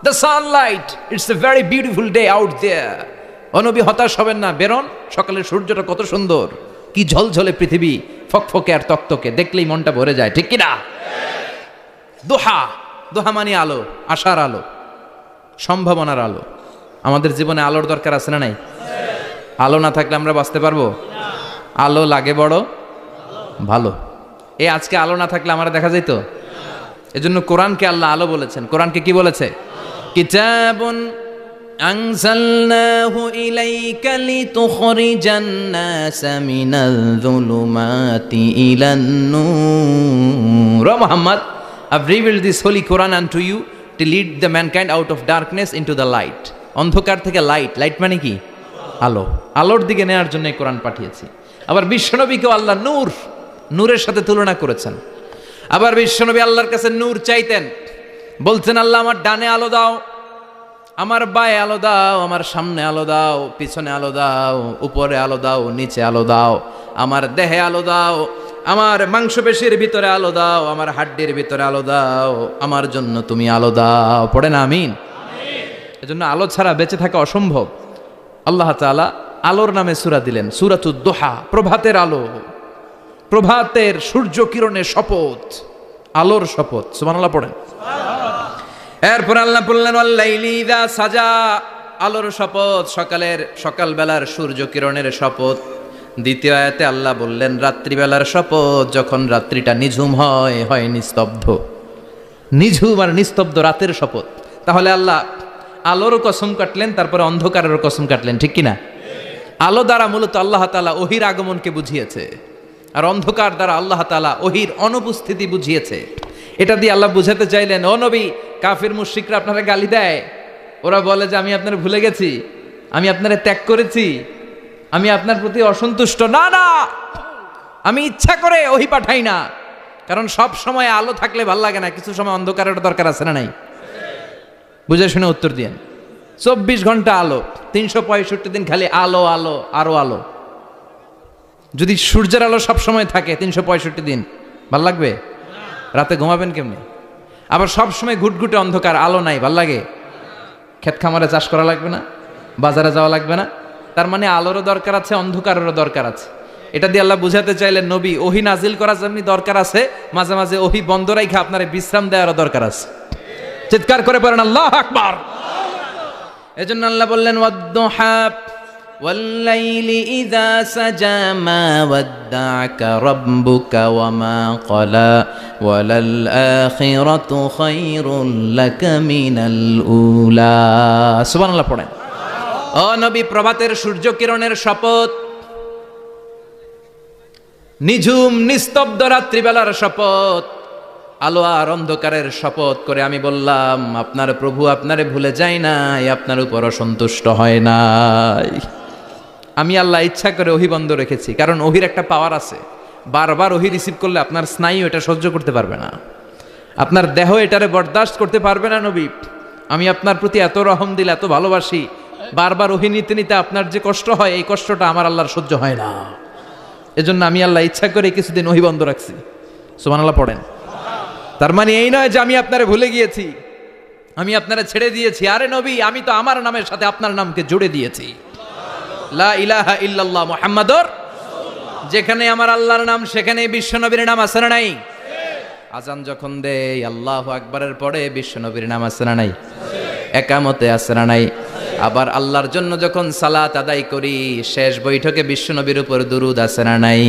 the sunlight, it's a very beautiful day out there. ও নবী হতাশ হবেন না, বেরোন, সকালের সূর্যটা কত সুন্দর, কি ঝলঝলে পৃথিবী, ফকফকে আর তকতকে, দেখলেই মনটা ভরে যায়, ঠিক কিনা? দোহা, দোহা মানে আলো, আশার আলো, সম্ভাবনার আলো। আমাদের জীবনে আলোর দরকার আছে না নাই? আলো না থাকলে আমরা বাঁচতে পারবো? আলো লাগে বড় ভালো। এই আজকে আলো না থাকলে আমরা দেখা যেত। এজন্য কোরআনকে আল্লাহ আলো বলেছেন। কোরআনকে কি বলেছে? কিতাবুন আনজালনাহু ইলাইকা লিতুখরিজান নাসা মিনাল যুলুমাতি ইলান নূর। ও Muhammad, I've revealed this holy Quran unto you to lead the mankind out of darkness into the light. অন্ধকার থেকে লাইট, লাইট মানে কি? আলো, আলোর দিকে নেয়ার জন্য এই কোরআন পাঠিয়েছি। আবার বিশ্বনবীকেও আল্লাহ নূর, নূরের সাথে তুলনা করেছেন। আবার বিশ্বনবী আল্লাহর কাছে নূর চাইতেন, বলছেন আল্লাহ আমার ডানে আলো দাও, আমার বায়ে আলো দাও, আমার সামনে আলো দাও, পিছনে আলো দাও, উপরে আলো দাও, নিচে আলো দাও, আমার দেহে আলো দাও, আমার মাংসপেশির ভিতরে আলো দাও, আমার হাড্ডির ভিতরে আলো দাও, আমার জন্য তুমি আলো দাও। পড়ে না আমিন? এজন্য আলো ছাড়া বেঁচে থাকা অসম্ভব। আল্লাহ তাআলা আলোর নামে সূরা দিলেন, সূরাতুদ দুহা, প্রভাতের আলো, প্রভাতের সূর্য কিরণের শপথ, আলোর শপথ। সুবহানাল্লাহ পড়েন। এরপর আল্লাহ বললেন ওয়াল-লাইলি ইযা সাজা, আলোর শপথ, সকালের সকালবেলার সূর্য কিরণের শপথ। দ্বিতীয় আয়াতে আল্লাহ বললেন রাত্রিবেলার শপথ, যখন রাত্রিটা নিঝুম হয়, হয় নিস্তব্ধ, নিঝুম আর নিস্তব্ধ রাতের শপথ। তাহলে আল্লাহ আলোর কসম কাটলেন, তারপরে অন্ধকারের কসম কাটলেন, ঠিক কিনা? আলো দ্বারা মূলত আল্লাহ তাআলা ওহির আগমনকে বুঝিয়েছে, আর অন্ধকার দ্বারা আল্লাহ তাআলা ওহির অনুপস্থিতি বুঝিয়েছে। এটা দিয়ে আল্লাহ বুঝাতে চাইলেন, ও নবী, কাফির মুশরিকরা আপনারা গালি দেয়, ওরা বলে যে আমি আপনারা ভুলে গেছি, আমি আপনারা ত্যাগ করেছি, আমি আপনার প্রতি অসন্তুষ্ট। না না, আমি ইচ্ছা করে ওহি পাঠাই না, কারণ সব সময় আলো থাকলে ভাল লাগে না, কিছু সময় অন্ধকারের দরকার আছে না নাই? বুঝে শুনে উত্তর দিয়েন। 24 ঘন্টা আলো, 365 দিন খালি আলো আলো আরো আলো। যদি সূর্যের আলো সব সময় থাকে 365 দিন, ভাল লাগবে? রাতে ঘুমাবেন কেমনে? আবার সব সময় ঘুটঘুটে অন্ধকার, আলো নাই, ভাল লাগে? ক্ষেত খামারে চাষ করা লাগবে না, বাজারে যাওয়া লাগবে না। তার মানে আলোরও দরকার আছে, অন্ধকারেরও দরকার আছে। এটা দিয়ে আল্লাহ বুঝাতে চাইলেন নবী ওহি নাজিল করা যেমনি দরকার আছে, মাঝে মাঝে ওহি বন্ধ রাইখা আপনার বিশ্রাম দেওয়ারও দরকার আছে। চিৎকার করে পড়েন আল্লাহু আকবার। এজন্য আল্লাহ বললেন ওয়াদ-দুহা ওয়াল-লাইলি ইযা সাজা মা ওয়াদ্দা'আকা রাব্বুকা ওয়া মা ক্বালা ওয়ালাল আখিরাতু খায়রুল লাকা মিনাল উলা। সুবহানাল্লাহ পড়েন। ও নবী, প্রভাতের সূর্য কিরণের শপথ, নিঝুম নিস্তব্ধ রাত্রিবেলার শপথ, আলো আর অন্ধকারের শপথ করে আমি বললাম আপনার প্রভু আপনারে ভুলে যায় নাই, আপনার উপর অসন্তুষ্ট হয় নাই। আমি আল্লাহ ইচ্ছা করে ওহি বন্ধ রেখেছি, কারণ ওহির একটা পাওয়ার আছে, বারবার ওহি রিসিভ করলে আপনার স্নায়ু এটা সহ্য করতে পারবে না, আপনার দেহ এটারে বরদাস্ত করতে পারবে না। নবী, আমি আপনার প্রতি এত রহম দিল, এত ভালোবাসি, বারবার ওহি নিতে নিতে আপনার যে কষ্ট হয়, এই কষ্টটা আমার আল্লাহর সহ্য হয় না। এজন্য আমি আল্লাহ ইচ্ছা করে কিছুদিন ওহি বন্ধ রাখছি। সুবহানাল্লাহ পড়েন। তার মানে এই নয় যে আমি আপনারে ভুলে গিয়েছি, আমি আপনারে ছেড়ে দিয়েছি। আরে নবী, আমি তো আমার নামের সাথে আপনার নামকে জুড়ে দিয়েছি, লা ইলাহা ইল্লাল্লাহ মুহাম্মাদুর রাসূলুল্লাহ। যেখানে আমার আল্লাহর নাম সেখানে বিশ্বনবীর নাম আছে না নাই? আজান যখন দেই আল্লাহু আকবারের পরে বিশ্বনবীর নাম আছে না নাই? একামতে আছে না নাই? আবার আল্লাহর জন্য যখন সালাত আদায় করি শেষ বৈঠকে বিশ্বনবীর উপর দুরূদ আছে না নাই?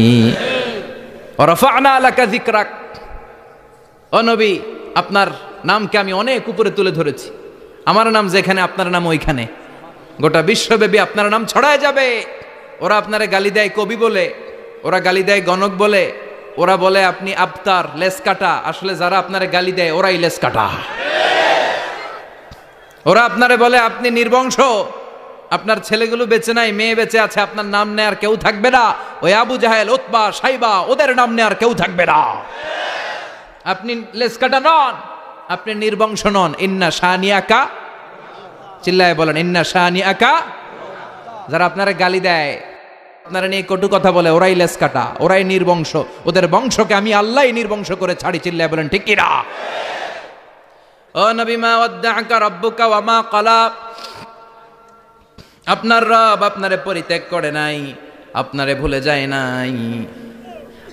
রাফা'না লাকা যিকরাক, ও নবী আপনার নামকে আমি অনেক উপরে তুলে ধরেছি। আমার নাম যেখানে আপনার নাম ওইখানে, গোটা বিশ্বব্যাপী আপনার নাম ছড়ায় যাবে। ওরা আপনারে গালি দেয় কবি বলে, ওরা গালি দেয় গণক বলে, ওরা বলে আপনি আবতার, লেস কাটা। আসলে যারা আপনারে গালি দেয় ওরাই লেস কাটা। ওরা আপনারে বলে আপনি নির্বংশ, আপনার ছেলেগুলো বেঁচে নাই, মেয়ে বেঁচে আছে, আপনার নাম নেয়ার কেউ থাকবে না। ওই আবু জাহেল, উতবা, সাইবা, ওদের নাম নেয়ার কেউ থাকবে না। আপনি লেস কাটা নন, আপনি নির্বংশ নন। ইন্না শানিয়াকা, চিল্লায় বলেন ইন্না শানিয়াকা। যারা আপনারা গালি দেয়, আপনারা নিয়ে কটু কথা বলে, ওরাই লেস কাটা, ওরাই নির্বংশ। ওদের বংশকে আমি আল্লাহই নির্বংশ করে ছাড়ি। চিল্লায় বলেন ঠিক কি না? ও নবী, মা ওয়াদ্দাআকা রাব্বুকা ওয়া মা ক্বালা, আপনার রব আপনারে পরিত্যাগ করে নাই, আপনারে ভুলে যায় নাই,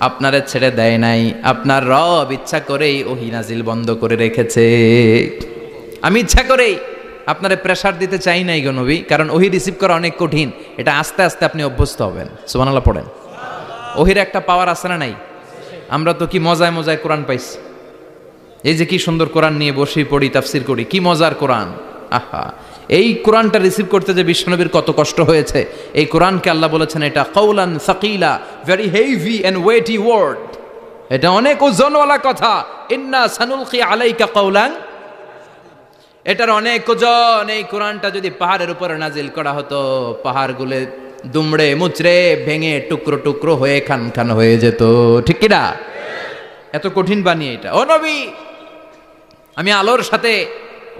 আপনারে ছেড়ে দেয় নাই। আপনার রব ইচ্ছা করেই ওহী নাজিল বন্ধ করে রেখেছে। আমি ইচ্ছা করেই আপনারে প্রেসার দিতে চাই নাই গো নবী, কারণ ওহী রিসিভ করা অনেক কঠিন। এটা আস্তে আস্তে আপনি অভ্যস্ত হবেন। সুবহানাল্লাহ পড়েন। ওহীর একটা পাওয়ার আছে না নাই? আমরা তো কি মজায় মজায় কোরআন পাইছি। এই যে কি সুন্দর কোরআন নিয়ে বসি, পড়ি, তাফসির করি, কি মজার কোরআন। আহা, এই কোরআনটা রিসিভ করতে যে বিশ্বনবীর কত কষ্ট হয়েছে। এই কোরআনকে আল্লাহ বলেছেন এটা কওলান সাকিলা, very heavy and weighty word, এটা অনেক ওজনওয়ালা কথা। ইন্না সানুলকি আলাইকা কওলান, এটার অনেক ওজন। এই কোরআনটা যদি পাহাড়ের উপরে নাজিল করা হতো, পাহাড়গুলো দুমড়ে মুচড়ে ভেঙে টুকরো টুকরো হয়ে খান খান হয়ে যেত। ঠিক কি না? এত কঠিন বানিয়ে এটা। ও নবী, আমি আলোর সাথে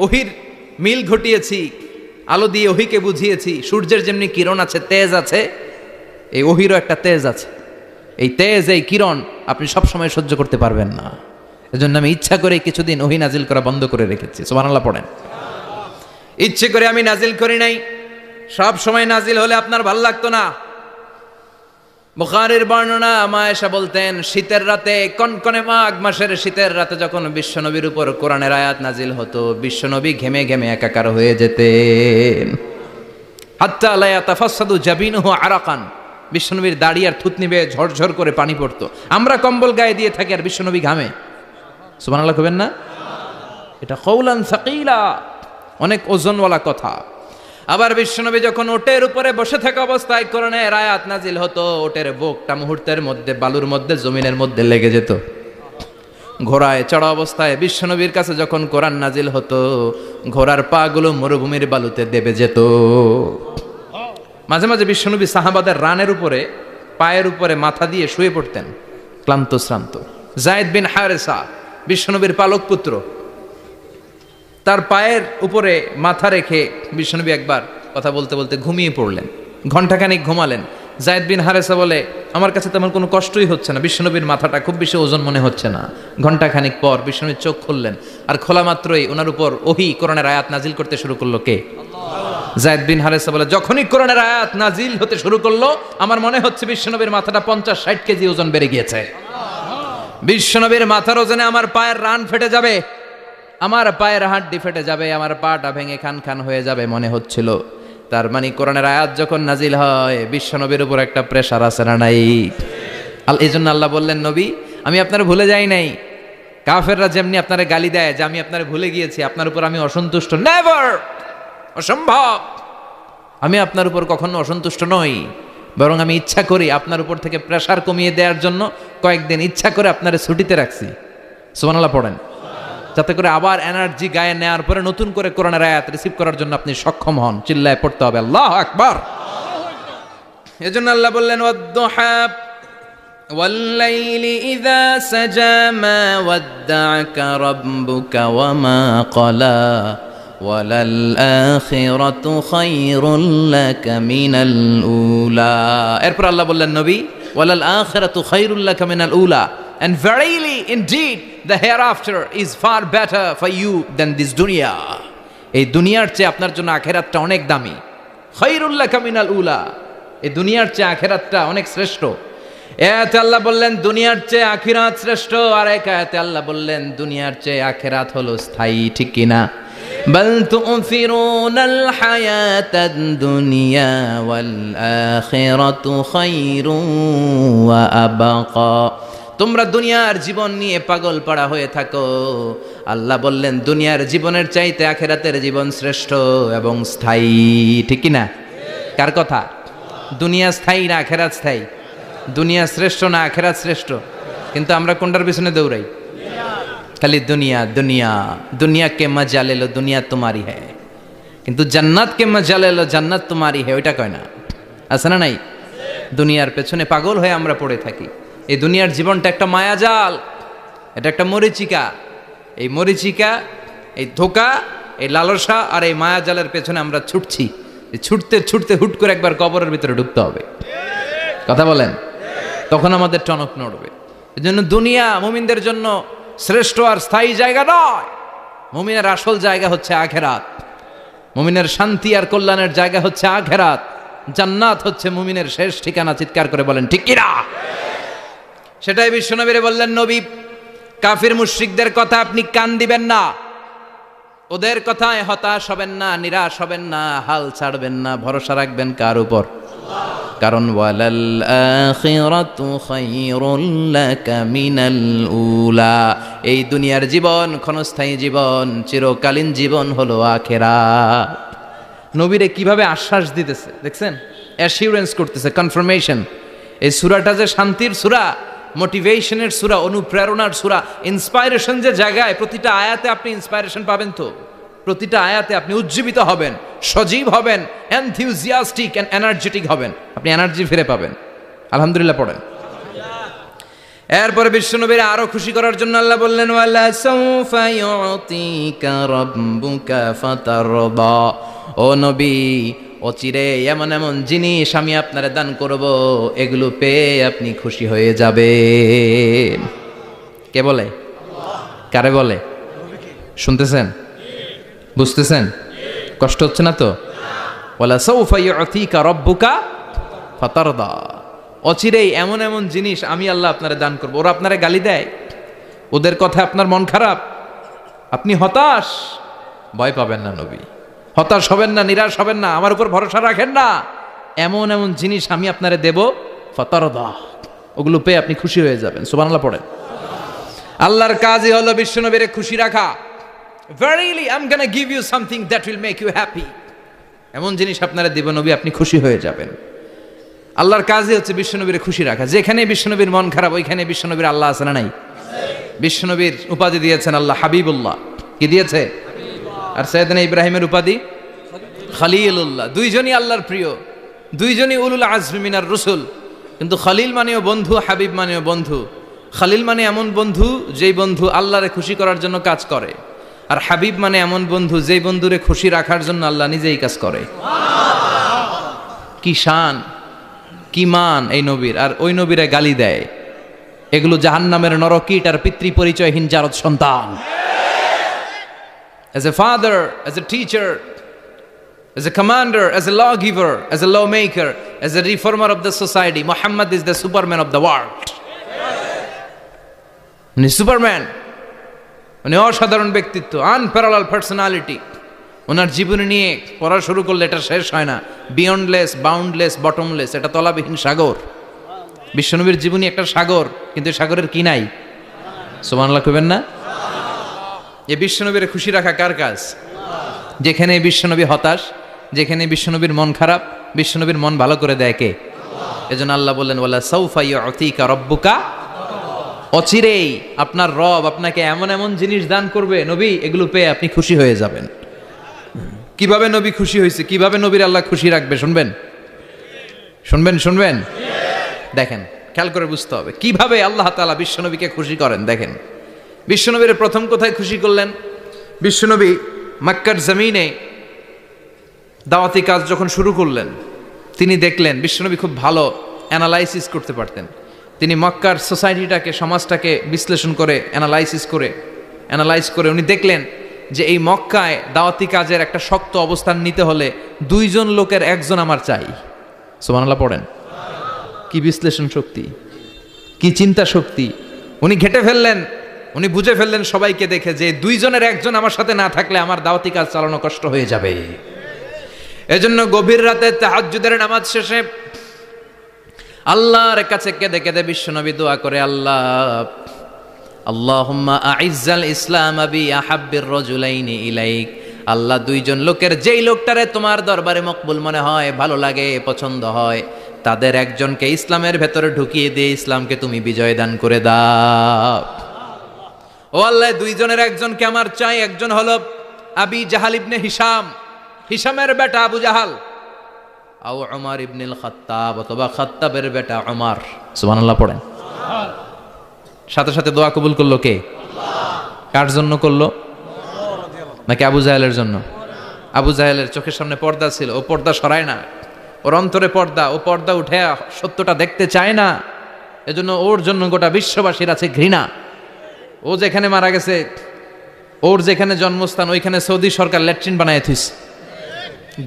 ওহীর মিল ঘটিয়েছি, আলো দিয়ে ওহীকে বুঝিয়েছি। সূর্যের যেমনি কিরণ আছে, তেজ আছে, এই ওহীরও একটা তেজ আছে। এই তেজ, এই কিরণ আপনি সবসময় সহ্য করতে পারবেন না। এজন্য আমি ইচ্ছা করে কিছুদিন ওহী নাজিল করা বন্ধ করে রেখেছি। সুবহানাল্লাহ পড়েন। ইচ্ছে করে আমি নাজিল করি নাই। সব সময় নাজিল হলে আপনার ভাল লাগতো না। বুখারীর বর্ণনা, মা আয়েশা বলতেন শীতের রাতে, কনকনে মাঘ মাসের শীতের রাতে যখন বিশ্বনবীর উপর কোরআনের আয়াত নাজিল হতো, বিশ্বনবী ঘেমে ঘেমে একাকার হয়ে যেতেন। হাত্তা লা ইয়াতাফাসসাদু জাবিনুহু আরাকান, বিশ্বনবীর দাড়ি আর থুতনি বেয়ে ঝরঝর করে পানি পড়তো। আমরা কম্বল গায়ে দিয়ে থাকি আর বিশ্বনবী ঘামে। সুবহানাল্লাহ কবেন না? এটা কওলান সাকিলা, অনেক ওজনওয়ালা কথা। আবার বিশ্বনবী যখন ওটের উপরে বসে থাকা অবস্থায় কোরআনের আয়াত নাজিল হতো, ওটের বুকটা মুহূর্তের মধ্যে বালুর মধ্যে, জমিনের মধ্যে লেগে যেত। ঘোড়ায় চড়া অবস্থায় বিশ্বনবীর কাছে যখন কোরআন নাজিল হতো, ঘোড়ার পা গুলো মরুভূমির বালুতে দেবে যেত। মাঝে মাঝে বিশ্বনবী সাহাবাদের রানের উপরে, পায়ের উপরে মাথা দিয়ে শুয়ে পড়তেন, ক্লান্ত শ্রান্ত। যায়েদ বিন হারেসা, বিশ্বনবীর পালক পুত্র, তার পায়ের উপরে মাথা রেখে বিশ্বনবী একবার কথা বলতে বলতে ঘুমিয়ে পড়লেন। ঘণ্টাখানিক ঘুমালেন। যায়েদ বিন হারেসা বলে, আমার কাছে তেমন কোনো কষ্টই হচ্ছে না, বিশ্বনবীর মাথাটা খুব বেশি ওজন মনে হচ্ছে না। ঘণ্টাখানিক পর বিশ্বনবীর চোখ খুললেন, আর খোলা মাত্রই ওনার উপর ওহী কোরআনের আয়াত নাজিল করতে শুরু করলো। কে? যায়েদ বিন হারেসা বলে, যখনই কোরআনের আয়াত নাজিল হতে শুরু করলো, আমার মনে হচ্ছে বিশ্বনবীর মাথাটা 50-60 কেজি ওজন বেড়ে গিয়েছে। বিশ্বনবীর মাথার ওজনে আমার পায়ের রান ফেটে যাবে, আমার পায়ের হাড্ডি ফেটে যাবে, আমার পাটা ভেঙে খান খান হয়ে যাবে মনে হচ্ছিল। তার মানে কোরআনের আয়াত যখন নাজিল হয়, বিশ্বনবীর উপর একটা প্রেশার আছে না নাই? এই জন্য আল্লাহ বললেন, নবী আমি আপনার ভুলে যাই নাই। কাফেররা যেমনি আপনারে গালি দেয় যে আমি আপনারে ভুলে গিয়েছি, আপনার উপর আমি অসন্তুষ্ট, নেভার, অসম্ভব। আমি আপনার উপর কখনো অসন্তুষ্ট নই, বরং আমি ইচ্ছা করি আপনার উপর থেকে প্রেশার কমিয়ে দেওয়ার জন্য কয়েকদিন ইচ্ছা করে আপনারে ছুটিতে রাখছি। সুবহানাল্লাহ পড়েন, যাতে করে আবার এনার্জি গায়ে নেওয়ার পরে নতুন করে কোরআনের আয়াত রিসিভ করার জন্য আপনি সক্ষম হন। চিল্লায় পড়তে হবে আল্লাহু আকবার। এজন্য আল্লাহ বললেন, ওয়াদ-দুহা ওয়াল-লাইলি ইযা সাজা মা ওয়াদ্দা'আকা রাব্বুকা ওয়া মা ক্বালা ওয়ালাল আখিরাতু খায়রুল লাকা মিনাল উলা। এরপর আল্লাহ বললেন, নবী ওয়ালাল আখিরাতু খায়রুল লাকা মিনাল উলা, and verily indeed the hereafter is far better for you than this dunya. এই দুনিয়ার চেয়ে আপনার জন্য আখিরাতটা অনেক দামি। খায়রুল লাকা মিনাল উলা, এই দুনিয়ার চেয়ে আখিরাতটা অনেক শ্রেষ্ঠ। এতে আল্লাহ বললেন দুনিয়ার চেয়ে আখিরাত শ্রেষ্ঠ, আর এক আয়াতে আল্লাহ বললেন দুনিয়ার চেয়ে আখিরাত হলো স্থায়ী। ঠিক কিনা? বাল তু'থিরুনাল হায়াতাদ দুনিয়া ওয়াল আখিরাতু খায়রুন ওয়া আবকা। তোমরা দুনিয়ার জীবন নিয়ে পাগল পাড়া হয়ে থাকো, আল্লাহ বললেন দুনিয়ার জীবনের চাইতে আখিরাতের জীবন শ্রেষ্ঠ এবং স্থায়ী। ঠিক কি না? কার কথা? দুনিয়া স্থায়ী না আখিরাত স্থায়ী? দুনিয়া শ্রেষ্ঠ না আখিরাত শ্রেষ্ঠ? কিন্তু আমরা কোনটার পিছনে দৌড়াই? খালি দুনিয়া দুনিয়া। দুনিয়া কে মজা লে লো, দুনিয়া তোমারি হ্যায়, কিন্তু জান্নাত কে মজা লে লো, জান্নাত তোমারি হ্যায়, ওইটা কয় না। আছে না নাই? দুনিয়ার পেছনে পাগল হয়ে আমরা পড়ে থাকি। এই দুনিয়ার জীবনটা একটা মায়াজাল, এটা একটা মরিচিকা। এই মরিচিকা, এই ধোঁকা, এই লালসা আর এই মায়াজালের পেছনে আমরা ছুটছি। ছুটতে ছুটতে হুট করে একবার কবরের ভিতরে ঢুকতে হবে। কথা বলেন, তখন আমাদের টনক নড়বে। এই জন্য দুনিয়া মুমিনদের জন্য শ্রেষ্ঠ আর স্থায়ী জায়গা নয়। মুমিনের আসল জায়গা হচ্ছে আখিরাত। মুমিনের শান্তি আর কল্যাণের জায়গা হচ্ছে আখিরাত। জান্নাত হচ্ছে মুমিনের শেষ ঠিকানা। চিৎকার করে বলেন ঠিক কি না? সেটাই বিশ্বনবীরে বললেন, নবী কাফির মুশরিকদের কথা আপনি কান দিবেন না, ওদের কথায় হতাশ হবেন না, নিরাশ হবেন না, হাল ছাড়বেন না, ভরসা রাখবেন কার উপর? কারণ ওয়ালাল আখিরাতু খায়রুল লাকা মিনাল উলা। এই দুনিয়ার জীবন ক্ষণস্থায়ী জীবন, চিরকালীন জীবন হলো আখিরাত। নবীরে কিভাবে আশ্বাস দিতেছে দেখছেন? অ্যাসিউরেন্স করতেছে, কনফার্মেশন। এই সূরাটা যে শান্তির সূরা, মোটিভেশনের সূরা, অনুপ্রেরণার সূরা, ইন্সপাইরেশন যে জায়গায়, প্রতিটা আয়াতে আপনি ইন্সপাইরেশন পাবেন। তো প্রতিটা আয়াতে আপনি উজ্জীবিত হবেন, সজীব হবেন, এনথিউজিয়াস্টিক এন্ড এনার্জেটিক হবেন, আপনি এনার্জি ফিরে পাবেন। আলহামদুলিল্লাহ পড়েন। এরপরে বিশ্বনবীর আরো খুশি করার জন্য আল্লাহ বললেন, ওয়ালা সাউফা ইউতিকা রাব্বুকা ফাতারদা। ও নবী, অচিরে এমন এমন জিনিস আমি আপনারে দান করব, এগুলো পেয়ে আপনি খুশি হয়ে যাবেন। কে বলে? কারে বলে? শুনতেছেন? বুঝতেছেন? কষ্ট হচ্ছে না তো? ওয়ালা সাউফা ইউতিকা রাব্বুকা ফাতারদা। অচিরেই এমন এমন জিনিস আমি আল্লাহ আপনারে দান করব। ওরা আপনারে গালি দেয়, ওদের কথা আপনার মন খারাপ, আপনি হতাশ, ভয় পাবেন না নবী। হতাশ হবেন না, নিরাশ হবেন না, আমার উপর ভরসা রাখেন না। এমন এমন জিনিস আমি আপনারে দেব, ফাতারদা, ওগুলো পেয়ে আপনি খুশি হয়ে যাবেন। সুবহানাল্লাহ পড়েন। আল্লাহর কাজই হলো বিশ্বনবীরে খুশি রাখা। Verily I'm gonna give you something that will make you happy. এমন জিনিস আপনারা দেব নবী, আপনি খুশি হয়ে যাবেন। আল্লাহর কাজই হচ্ছে বিশ্বনবীরে খুশি রাখা। যেখানে বিশ্বনবীর মন খারাপ, ওইখানে বিশ্বনবীর আল্লাহ আছে না নাই? বিশ্বনবীর উপাধি দিয়েছেন আল্লাহ হাবিবুল্লাহ। কি দিয়েছে? আর সাইয়েদনা ইব্রাহিমের উপাধি খলিলুল্লাহ। দুইজনই আল্লাহর প্রিয়, দুইজনই উলুল আজমি মিনার রসুল। কিন্তু খলিল মানেও বন্ধু, হাবিব মানেও বন্ধু। খলিল মানে এমন বন্ধু যেই বন্ধু আল্লাহরে খুশি করার জন্য কাজ করে, আর হাবিব মানে এমন বন্ধু যেই বন্ধুরে খুশি রাখার জন্য আল্লাহ নিজেই কাজ করে। কি শান, কি মান এই নবীর! আর ওই নবীরে গালি দেয়। এগুলো জাহান্নামের নরকীট আর পিতৃ পরিচয়হীন জারদ সন্তান। As a father, as a teacher, as a commander, as a lawgiver, as a lawmaker, as a reformer of the society, Muhammad is the superman of the world. উনি সুপারম্যান, উনি অসাধারণ ব্যক্তিত্ব, আনপ্যারালাল পার্সোনালিটি। ওনার জীবনী নিয়ে পড়া শুরু করলে এটা শেষ হয় না। বিয়ন্ডলেস, বাউন্ডলেস, বটমলেস, এটা তলাবিহীন সাগর। বিশ্বনবীর জীবনী একটা সাগর, কিন্তু সাগরের কি নাই? সুবহানাল্লাহ কইবেন না? এই বিশ্বনবীর খুশি রাখা কার কাজ? যেখানে বিশ্বনবী হতাশ, যেখানে বিশ্বনবীর মন খারাপ, বিশ্বনবীর মন ভালো করে দেয় কে? এজন্য আল্লাহ বললেন, ওয়ালা সাউফা ইউতিকা রাব্বুকা। অচিরেই আপনার রব আপনাকে এমন এমন জিনিস দান করবে নবী, এগুলো পেয়ে আপনি খুশি হয়ে যাবেন। কিভাবে নবী খুশি হয়েছে, কিভাবে নবীর আল্লাহ খুশি রাখবে শুনবেন? শুনবেন শুনবেন? দেখেন, খেয়াল করে বুঝতে হবে কিভাবে আল্লাহ তাআলা বিশ্বনবীকে খুশি করেন। দেখেন, বিশ্বনবীর প্রথম কোথায় খুশি করলেন? বিশ্বনবী মক্কার জমিনে দাওয়াতি কাজ যখন শুরু করলেন, তিনি দেখলেন বিশ্বনবী খুব ভালো অ্যানালাইসিস করতে পারতেন। তিনি মক্কার সোসাইটিটাকে, সমাজটাকে বিশ্লেষণ করে অ্যানালাইজ করে উনি দেখলেন যে এই মক্কায় দাওয়াতি কাজের একটা শক্ত অবস্থান নিতে হলে দুইজন লোকের একজন আমার চাই। সুবহানাল্লাহ পড়েন। কি বিশ্লেষণ শক্তি, কি চিন্তা শক্তি! উনি ঘেটে ফেললেন উনি বুঝে ফেললেন সবাইকে দেখে যে দুইজনের একজন আমার সাথে না থাকলে আমার দাওয়াতি কাজ চালানো কষ্ট হয়ে যাবে। এজন্য গভীর রাতে তাহাজ্জুদের নামাজ শেষে আল্লাহর কাছে কেঁদে কেঁদে বিশ্বনবী দোয়া করে, আল্লাহ আল্লাহুম্মা আইজ্জাল ইসলাম বি আহাব্বির রাজুলাইনি ইলাইক। আল্লাহ দুইজন লোকের যেই লোকটারে তোমার দরবারে মকবুল মনে হয়, ভালো লাগে, পছন্দ হয়, তাদের একজনকে ইসলামের ভেতরে ঢুকিয়ে দিয়ে ইসলামকে তুমি বিজয় দান করে দাও। ও আল্লাহ, দুইজনের একজনকে আমার চাই। একজন হলো আবি জাহাল ইবনে হিশাম, হিশামের বেটা আবু জাহাল, আও উমর ইবনুল খাত্তাব, অথবা খাত্তাবের বেটা উমর। সুবহানাল্লাহ পড়েন। সাথে সাথে দোয়া কবুল করলো কে? কার জন্য করলো? নাকি আবু জাহেলের জন্য? আবু জাহেলের চোখের সামনে পর্দা ছিল, ও পর্দা সরায় না। ওর অন্তরে পর্দা, ও পর্দা উঠে সত্যটা দেখতে চায় না। এজন্য ওর জন্য গোটা বিশ্ববাসীর আছে ঘৃণা। ও যেখানে মারা গেছে, ওর যেখানে জন্মস্থান, ওইখানে সৌদি সরকার ল্যাট্রিন বানায় থুইছে,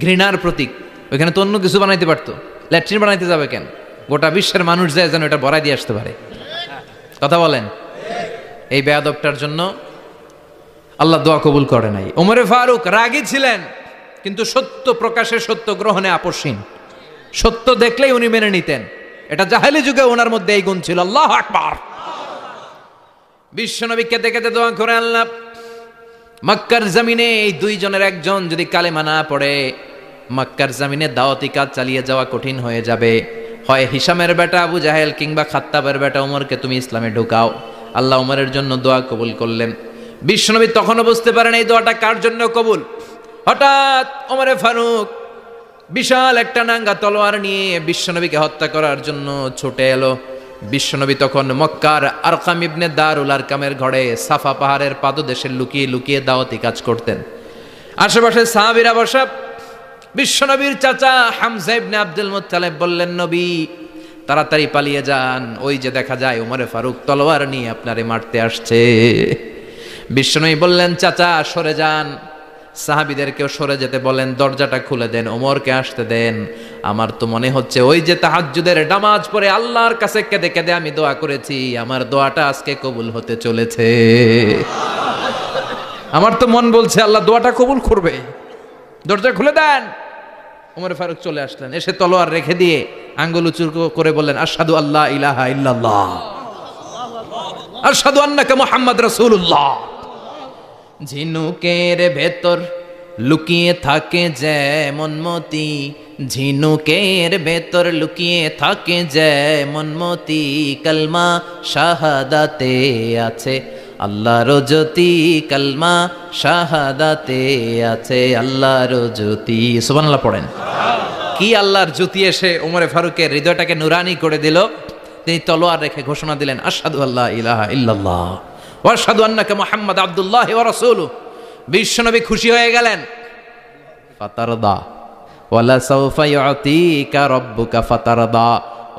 ঘৃণার প্রতীক। ওইখানে তো অন্য কিছু বানাইতে পারতো, ল্যাট্রিন বানাইতে যাবে কেন? গোটা বিশ্বের মানুষ যায় যেন এটা ভরাই দিয়ে আসতে পারে। কথা বলেন। এই বেয়াদবটার জন্য আল্লাহ দোয়া কবুল করে নাই। ওমরে ফারুক রাগী ছিলেন, কিন্তু সত্য প্রকাশে, সত্য গ্রহণে আপোষহীন। সত্য দেখলেই উনি মেনে নিতেন। এটা জাহেলি যুগে ওনার মধ্যে এই গুণ ছিল। আল্লাহু আকবার। বিশ্বনবী কেঁদে কেঁদে দোয়া করে, আল্লাহ মক্কার জমিনে এই দুইজনের একজন যদি কালেমা না পড়ে, মক্কার জমিনে দাওয়াতি কাজ চালিয়ে যাওয়া কঠিন হয়ে যাবে। হয় হিশামের বেটা আবু জাহেল কিংবা খাত্তাবের বেটা ওমরকে তুমি ইসলামে ঢুকাও। আল্লাহ ওমরের জন্য দোয়া কবুল করলেন। বিশ্বনবী তখনও বুঝতে পারেন এই দোয়াটা কার জন্য কবুল। হঠাৎ ওমরে ফারুক বিশাল একটা নাঙ্গা তলোয়ার নিয়ে বিশ্বনবীকে হত্যা করার জন্য ছুটে এলো। বিশ্বনবী তখন মক্কার আরকাম ইবনে দারুল আরকামের ঘরে সাফা পাহাড়ের পাদদেশে লুকিয়ে লুকিয়ে দাওয়াতি কাজ করতেন। আশেপাশে সাহাবীরা বসা। বিশ্বনবীর চাচা হামজা ইবনে আব্দুল মুত্তালিব বললেন, নবী তাড়াতাড়ি পালিয়ে যান, ওই যে দেখা যায় ওমরে ফারুক তলোয়ার নিয়ে আপনারে মারতে আসছে। বিশ্বনবী বললেন, চাচা সরে যান, সাহাবীদেরকেও সরে যেতে বলেন, দরজাটা খুলে দেন, ওমরকে আসতে দেন। আমার তো মনে হচ্ছে ওই যে তাহাজ্জুদের নামাজ পড়ে আল্লাহর কাছে কেঁদে কেঁদে আমি দোয়া করেছি, আমার দোয়াটা আজকে কবুল হতে চলেছে। আমার তো মন বলছে আল্লাহ দোয়াটা কবুল করবে। দরজা খুলে দেন। ওমর ফারুক চলে আসলেন, এসে তলোয়ার রেখে দিয়ে আঙ্গুল উঁচু করে বললেন, আশহাদু আল্লা ইলাহা ইল্লাল্লাহ, আশহাদু আন্নাকা মুহাম্মদ রাসূলুল্লাহ। ঝিনুকের ভেতর লুকিয়ে থাকে যেমন মতি, ঝিনুকের ভেতর লুকিয়ে থাকে যেমন মতি, কালমা শাহাদাতে আছে আল্লাহর জ্যোতি, কালমা শাহাদাতে আছে আল্লাহর জ্যোতি। সুবহানাল্লাহ পড়েন। কি আল্লাহর জ্যোতি এসে ওমরে ফারুকের হৃদয়টাকে নুরানি করে দিল। তিনি তলোয়ার রেখে ঘোষণা দিলেন, আশহাদু আল্লা ইলাহা ইল্লাল্লাহ ওয়া আশহাদু আন্নাকা মুহাম্মাদ আবদুল্লাহ ওয়া রাসূলুহু। বিশ্বনবী খুশি হয়ে গেলেন। ফাতারদা ওয়ালা সাউফা ইউতিকা রাব্বুকা ফাতারদা।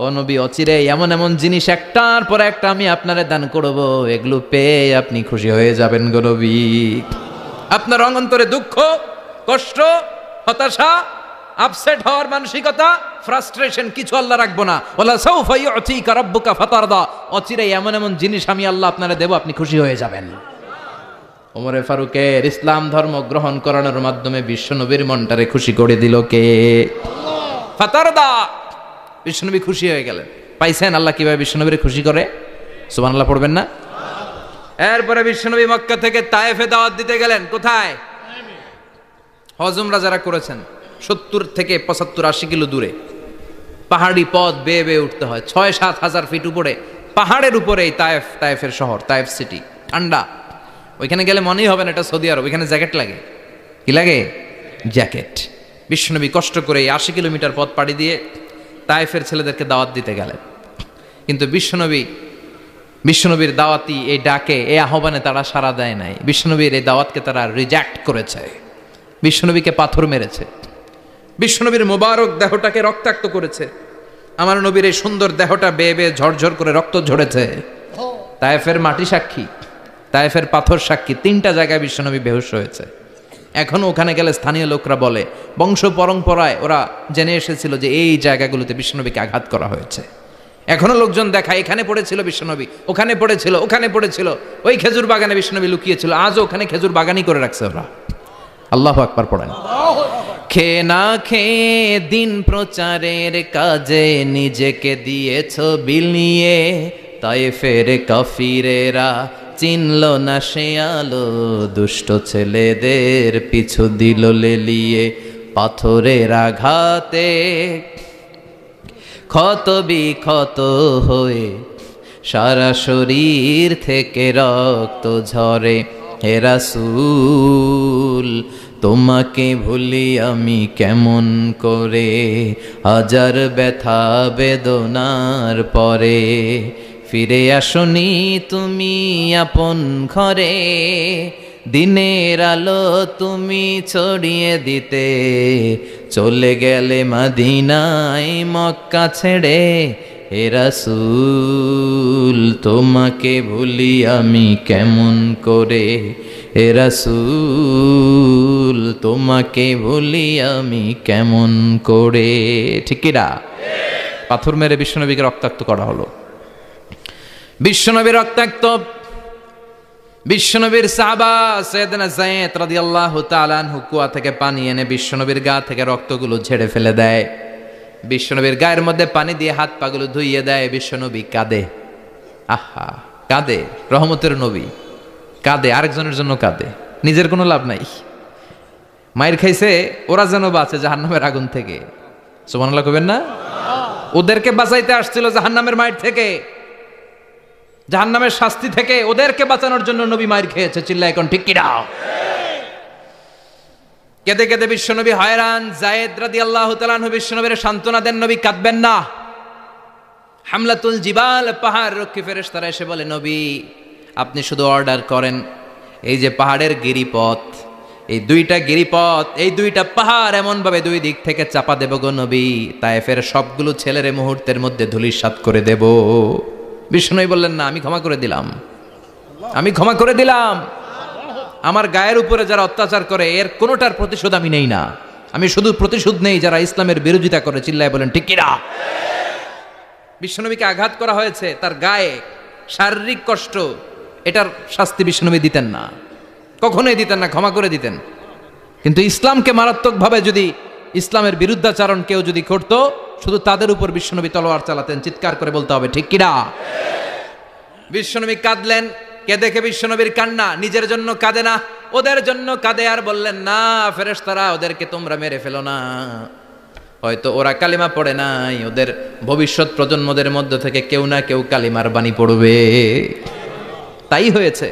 ও নবী, অচিরে এমন এমন জিনিস একটার পর একটা আমি আপনারে দান করব, এগুলো পেয়ে আপনি খুশি হয়ে যাবেন গো নবী। আপনার অন্তরে দুঃখ, কষ্ট, হতাশা, আপসেট হওয়ার মানসিকতা, ফ্রাস্ট্রেশন কিছু আল্লাহ রাখবো না। ওয়ালা সাউফা ইউতিকা রাব্বুকা ফাতারদা। অচিরে এমন এমন জিনিস আমি আল্লাহ আপনারে দেব, আপনি খুশি হয়ে যাবেন। ওমরে ফারুকের ইসলাম ধর্ম গ্রহণ করানোর মাধ্যমে বিশ্বনবীর মনটারে খুশি করে দিল কে? ফাতারদা। বিশ্বনবী খুশি হয়ে গেলেন। পাইছেন আল্লাহ কিভাবে বিশ্বনবীরে খুশি করে? সুবহানাল্লাহ পড়বেন না? এরপরে বিশ্বনবী মক্কা থেকে তায়েফে দাওয়াত দিতে গেলেন। কোথায়? হজ উমরা যারা করেছেন 70 থেকে 75 80 কিলো দূরে পাহাড়ি পথ বেয়ে বেয়ে উঠতে হয়। 6-7 হাজার ফিট উপরে পাহাড়ের উপরে এই তায়েফের শহর, তায়েফ সিটি। ঠান্ডা। ওইখানে গেলে মনেই হবে না এটা সৌদি আরব। ওইখানে জ্যাকেট লাগে। কি লাগে? জ্যাকেট। বিশ্বনবী কষ্ট করে 80 কিলোমিটার পথ পাড়ি দিয়ে তায়েফের ছেলেদেরকে দাওয়াত দিতে গেলেন। কিন্তু বিশ্বনবীর দাওয়াতি এই ডাকে, এই আহ্বানে তারা সাড়া দেয় নাই। বিশ্বনবীর এই দাওয়াতকে তারা রিজেক্ট করেছে। বিশ্বনবীকে পাথর মেরেছে। বিশ্বনবীর মোবারক দেহটাকে রক্তাক্ত করেছে। আমার নবীর এই সুন্দর দেহটা বেয়ে বেয়ে ঝরঝর করে রক্ত ঝরেছে। তায়েফের মাটি সাক্ষী, তায়েফের পাথর সাক্ষী। 3টা জায়গায় বিশ্বনবী বেহুশ হয়েছে। এখনো ওখানে গেলে স্থানীয় লোকরা বলে, বংশ পরম্পরায় ওরা জেনে এসেছিল যে এই জায়গাগুলোতে বিশ্বনবীকে আঘাত করা হয়েছে। এখনো লোকজন দেখায় এখানে পড়েছিল বিশ্বনবী, ওখানে পড়েছিল, ওখানে পড়েছিল, ওই খেজুর বাগানে বিশ্বনবী লুকিয়েছিল, আজও ওখানে খেজুর বাগানই করে রাখছে ওরা। আল্লাহু আকবার পড়েন। খেয়ে না খেয়ে দিন প্রচারের কাজে নিজেকে দিয়েছ বিলিয়ে, তায়েফের কাফিরেরা চিনল না সে আলো, দুষ্ট ছেলেদের পিছু দিল লেলিয়ে, পাথরের আঘাতে ক্ষত বিক্ষত হয়ে সারা শরীর থেকে রক্ত ঝরে। হে রাসূল তোমাকে ভুলি আমি কেমন করে, হাজার ব্যথা বেদনার পরে, ফিরে আসনি তুমি আপন ঘরে, দিনের আলো তুমি ছড়িয়ে দিতে, চলে গেলে মদিনায় মক্কা ছেড়ে। হে রাসূল তোমাকে ভুলি আমি কেমন করে, হে রাসূল তোমাকে ভুলি আমি কেমন করে। ঠিক কি না? পাথর মেরে বিশ্বনবীকে রক্তাক্ত করা হলো। বিশ্বনবী রক্তাক্ত, বিশ্বনবীর সাহাবা সাইয়েদনা যায়েদ রাদিয়াল্লাহু তাআলা আনহু কুয়া থেকে পানি এনে বিশ্বনবীর গা থেকে রক্তগুলো ঝেড়ে ফেলে দেয়, বিশ্বনবীর গায়ের মধ্যে পানি দিয়ে হাত পাগুলো ধুইয়ে দেয়। বিশ্বনবী কাঁদে, আহা কাঁদে, রহমতের নবী কাঁদে, আরেকজনের জন্য কাঁদে, নিজের কোনো লাভ নাই। মায়ের খাইছে ওরা যেন বাঁচে জাহান্নামের আগুন থেকে, সুবহানাল্লাহ কইবেন না? ওদেরকে বাঁচাইতে আসছিল জাহান্নামের মায়ের থেকে, জাহান্নামের শাস্তি থেকে, ওদেরকে বাঁচানোর জন্য নবী মায়ের খেয়েছে। চিল্লা এখন ঠিক কি না? কেঁদে কেঁদে বিশ্বনবী হয়রান। যায়েদ রাদিয়াল্লাহু তাআলা আনহু বিশ্বনবীর সান্ত্বনা দেন, নবী কাঁদবেন না। হামলাতুল জিবাল, পাহাড় রক্ষী ফেরেশতারা এসে বলে, নবী আপনি শুধু অর্ডার করেন, এই যে পাহাড়ের গিরিপথ, এই দুইটা গিরিপথ, এই দুইটা পাহাড় এমন ভাবে দুই দিক থেকে চাপা দেব গো নবী, তায়েফের সবগুলো ছেলেরে মুহূর্তের মধ্যে ধূলিসাৎ করে দেব। বিষ্ণুই বললেন, না আমি ক্ষমা করে দিলাম, আমি ক্ষমা করে দিলাম। আমার গায়ের উপরে যারা অত্যাচার করে এর কোনোটার প্রতিশোধ আমি নেই না, আমি শুধু প্রতিশোধ নেই যারা ইসলামের বিরোধিতা করে। চিল্লায় বলেন ঠিক কিনা? বিশ্বনবীকে আঘাত করা হয়েছে, তার গায়ে শারীরিক কষ্ট, এটার শাস্তি বিশ্বনবী দিতেন না, কখনোই দিতেন না, ক্ষমা করে দিতেন। কিন্তু ইসলামকে মারাত্মকভাবে যদি ইসলামের বিরুদ্ধাচারণ কেউ যদি করতো, শুধু তাদের উপর বিশ্বনবী তলোয়ার চালাতেন, চিৎকার করে বলতে হবে ঠিক কিনা? বিশ্বনবী কাঁদলেন, কে দেখে বিশ্বনবীর কান্না, নিজের জন্য কাঁদে না, ওদের জন্য কাঁদে। আর বললেন, না ফেরেশতারা ওদেরকে তোমরা মেরে ফেলো না, হয়তো ওরা কালিমা পড়ে নাই, ওদের ভবিষ্যৎ প্রজন্মদের মধ্য থেকে কেউ না কেউ কালিমার বাণী পড়বে। তাই হয়েছে।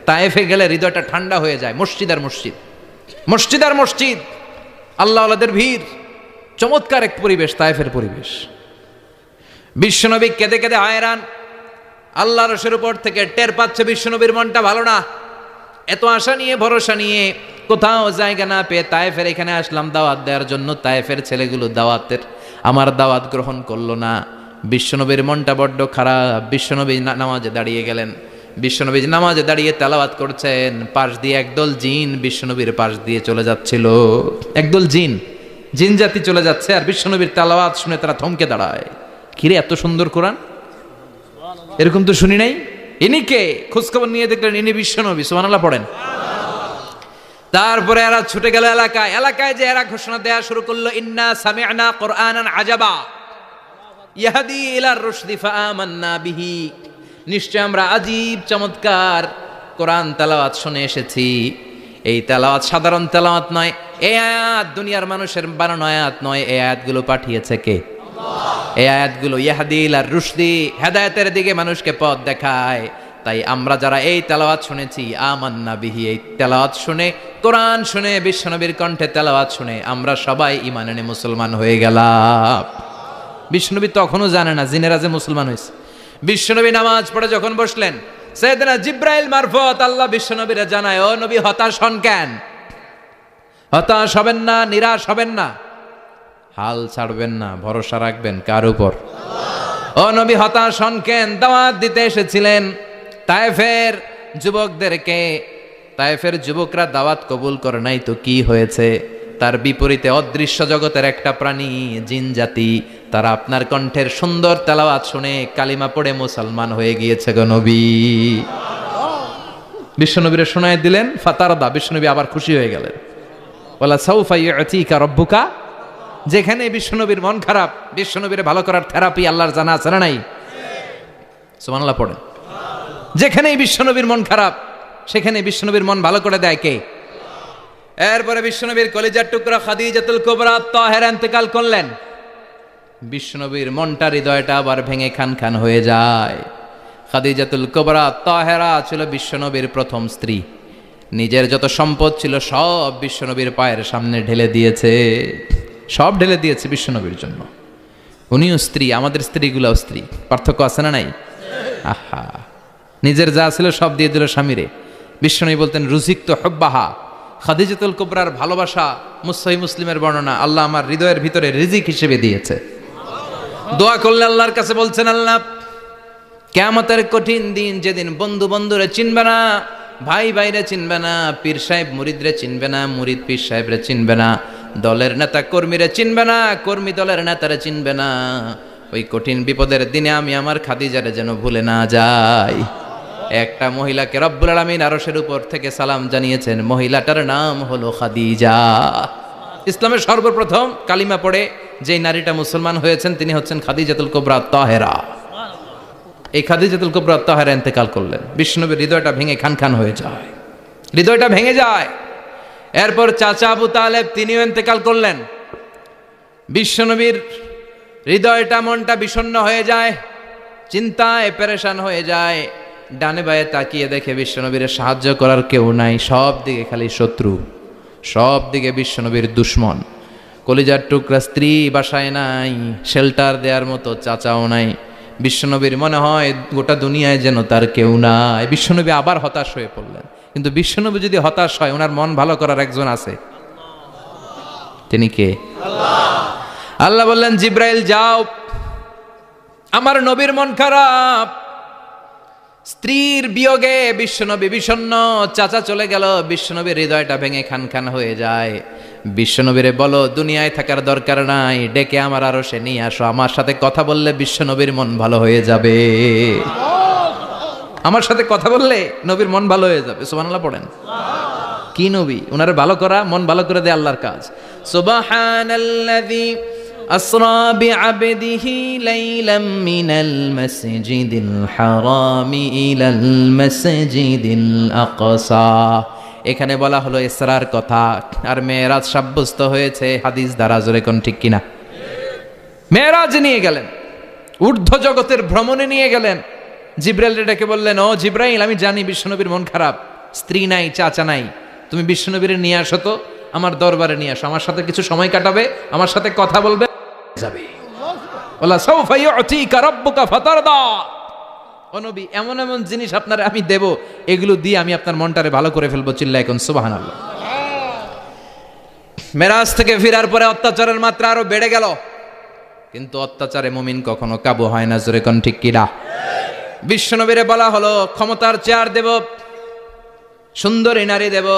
তায়েফে গেলে হৃদয়টা ঠান্ডা হয়ে যায়। মসজিদ আর মসজিদ, মসজিদ আর মসজিদ, আল্লাহ আল্লাহদের ভিড়, চমৎকার এক পরিবেশ তায়েফের পরিবেশ। বিশ্বনবী কেঁদে কেঁদে হয়রান। আল্লাহ রসের উপর থেকে টের পাচ্ছে বিশ্বনবীর মনটা ভালো না। এত আশা নিয়ে ভরসা নিয়ে কোথাও জায়গা না পেয়ে তায়েফের এখানে আসলাম দাওয়াত দেওয়ার জন্য, তায়েফের ছেলেগুলো দাওয়াতের আমার দাওয়াত গ্রহণ করলো না। বিশ্বনবীর মনটা বড্ড খারাপ। বিশ্বনবী নামাজে দাঁড়িয়ে গেলেন। বিশ্বনবী নামাজে দাঁড়িয়ে তেলাওয়াত করছেন, পাশ দিয়ে একদল জিন বিশ্বনবীর পাশ দিয়ে চলে যাচ্ছিল। একদল জিন, জিন জাতি চলে যাচ্ছে, আর বিশ্বনবীর তেলাওয়াত শুনে তারা থমকে দাঁড়ায়। কিরে এত সুন্দর কোরআন, এরকম তো শুনি নাই। ইনি কে? খোঁজখবর নিয়ে দেখলেন ইনি বিশ্বনবী। সুবহানাল্লাহ পড়েন। তারপরে এরা ছুটে গেল এলাকায়। এলাকায় যে এরা ঘোষণা দেয়া শুরু করলো, ইন্না সামি'না কুরআনান আজাবা ইয়াহদি ইলার রুশদি ফাআমান্না বিহি, নিশ্চয় আমরা আজীব চমৎকার কোরআন তেলাওয়াত শুনে এসেছি। এই তেলাওয়াত সাধারণ তেলাওয়াত নয়, এই আয়াত দুনিয়ার মানুষের বানানো আয়াত নয়, এই আয়াতগুলো পাঠিয়েছে কে? এই আয়াতগুলো ইয়াহদি ইলার রুশদি, হেদায়েতের দিকে মানুষকে পথ দেখায়। তাই আমরা যারা এই তেলাওয়াত শুনেছি, আমান্না বিহি, এই তেলাওয়াত শুনে, কোরআন শুনে, বিশ্বনবীর কণ্ঠে তেলাওয়াত শুনে আমরা সবাই ঈমান এনে মুসলমান হয়ে গেলাম। বিশ্বনবী তখনও জানে না জিনেরা যে মুসলমান হয়েছে। বিশ্বনবী নামাজ পড়ে যখন বসলেন, সাইয়েদনা জিব্রাইল মারফত আল্লাহ বিশ্বনবীরা জানায়, ও নবী হতাশ হন কেন? হতাশ হবেন না, নিরাশ হবেন না, হাল ছাড়বেন না, ভরসা রাখবেন কার উপর? ও নবী হতাশ হন কেন? দাওয়াত দিতে এসেছিলেন তায়েফের যুবকদেরকে। তায়েফের যুবকরা দাওয়াত কবুল করে নাই তো কি হয়েছে? তার বিপরীতে অদৃশ্য জগতের একটা প্রাণী, জিন জাতি, তারা আপনার কণ্ঠের সুন্দর তেলাওয়াত শুনে কালিমা পড়ে মুসলমান হয়ে গিয়েছে গো নবী। বিশ্বনবীরে শোনায় দিলেন, ফাতারদা, বিশ্বনবী আবার খুশি হয়ে গেলেন। ওয়ালা সাউফা ইউতিকা রাব্বুকা, যেখানে বিশ্বনবীর মন খারাপ, বিশ্বনবীরে ভালো করার থেরাপি আল্লাহর জানা আছে না নাই? সুবহানাল্লাহ পড়েন। যেখানেই বিশ্বনবীর মন খারাপ, সেখানে বিশ্বনবীর মন ভালো করে দেয় কে? এরপরে বিশ্বনবীর কলিজার টুকরা খাদিজাতুল কুবরা তাহেরা ইন্তেকাল করলেন। বিশ্বনবীর মনটা, হৃদয়টা আবার ভেঙে খান খান হয়ে যায়। খাদিজাতুল কুবরা তাহেরা ছিল বিশ্বনবীর প্রথম স্ত্রী। নিজের যত সম্পদ ছিল সব বিশ্বনবীর পায়ের সামনে ঢেলে দিয়েছে, সব ঢেলে দিয়েছে বিশ্বনবীর জন্য। উনিও স্ত্রী, আমাদের স্ত্রীগুলাও স্ত্রী, পার্থক্য আছে না নাই? আহা, নিজের যা ছিল সব দিয়ে দিল স্বামীরে। বিশ্বনবী বলতেন রুজিকত হুব্বাহা, খাদিজাতুল কুবরার ভালোবাসা সহিহ মুসলিমের বর্ণনা, আল্লাহ আমার হৃদয়ের ভিতরে রিজিক হিসেবে দিয়েছে। দোয়া করলে আল্লাহর কাছে বলছেন, আল্লাহ কিয়ামতের কঠিন দিন, যেদিন বন্ধু বন্ধুরে চিনবে না, ভাই ভাইরে চিনবে না, পীর সাহেব মুরিদরে চিনবে না, মুরিদ পীর সাহেবরে চিনবে না, দলের নেতা কর্মীরে চিনবে না, কর্মী দলের নেতারে চিনবে না, ওই কঠিন বিপদের দিনে আমি আমার খাদিজারে যেন ভুলে না যাই। একটা মহিলাকে রব্বুল আলামিন আরশের উপর থেকে সালাম জানিয়েছেন, মহিলাটার নাম হলো খাদিজা। ইসলামের সর্বপ্রথম কালিমা পড়ে যেই নারীটা মুসলমান হয়েছেন তিনি হচ্ছেন খাদিজাতুল কুবরা তাহেরা। এই খাদিজাতুল কুবরা তাহেরা ইন্তেকাল করলেন। বিশ্বনবীর হৃদয়টা ভেঙে খান খান হয়ে যায়, হৃদয়টা ভেঙে যায়। এরপর চাচা আবু তালেব তিনিও ইন্তেকাল করলেন। বিশ্বনবীর হৃদয়টা, মনটা বিষণ্ণ হয়ে যায়, চিন্তায় পেরেশান হয়ে যায়। ডানে বায়ে তাকিয়ে দেখে বিশ্বনবীর সাহায্য করার কেউ নাই, সব দিকে খালি শত্রু, সব দিকে বিশ্বনবীর দুশ্মন। কলিজার টুকরা স্ত্রী বাসায় নাই, শেল্টার দেওয়ার মতো চাচাও নাই। বিশ্বনবীর মনে হয় গোটা দুনিয়ায় যেন তার কেউ নাই। বিশ্বনবী আবার হতাশ হয়ে পড়লেন। কিন্তু বিশ্বনবী যদি হতাশ হয়, ওনার মন ভালো করার একজন আছে। তিনি কে? আল্লাহ বললেন, জিব্রাইল যাও, আমার নবীর মন খারাপ, স্ত্রীর বিয়োগে বিশ্বনবী বিষণ্ণ, চাচা চলে গেল, বিশ্বনবীর হৃদয়টা ভেঙে খান খান হয়ে যায়। বিশ্বনবীরে বলো দুনিয়ায় থাকার দরকার নাই, ডেকে আমার আরশে নিয়ে আসো, আমার সাথে কথা বললে বিশ্বনবীর মন ভালো হয়ে যাবে। আমার সাথে কথা বললে নবীর মন ভালো হয়ে যাবে। সুবহানাল্লাহ পড়েন। কি নবী, ওনারে ভালো করা, মন ভালো করে দেয় আল্লাহর কাজ। সুবহানাল্লাযী আসরা বিআবদিহি লাইলাম মিনাল মাসজিদিল হারামি ইলাল মাসজিদিল আকসা। এখানে বলা হলো ইসরার কথা, আর মেরাজ সাব্যস্ত হয়েছে হাদিস দ্বারা। জোরে কোন ঠিক কিনা? মেরাজ নিয়ে গেলেন, ঊর্ধ্ব জগতের ভ্রমণে নিয়ে গেলেন। জিব্রাইল ডেকে বললেন, ও জিব্রাইল, আমি জানি বিশ্বনবীর মন খারাপ, স্ত্রী নাই, চাচা নাই, তুমি বিশ্বনবীর নিয়ে আসো তো, আমার দরবারে নিয়ে আসো, আমার সাথে কিছু সময় কাটাবে, আমার সাথে কথা বলবে, যাবে। ওয়ালা সাউফা ইউতিকা রাব্বুকা ফাতারদা। ও নবী, এমন এমন জিনিস আপনারে আমি দেব, এগুলো দিয়ে আমি আপনার মনটারে ভালো করে ফেলবো। চিল্লায় কোন সুবহানাল্লাহ। মেরাজ থেকে ফেরার পরে অত্যাচারের মাত্রা আরো বেড়ে গেল, কিন্তু অত্যাচারে মুমিন কখনো কাবু হয় না। জোরে কোন ঠিক কিনা? বিশ্বনবীরে বলা হলো, ক্ষমতার চেয়ার দেব, সুন্দরী নারী দেব,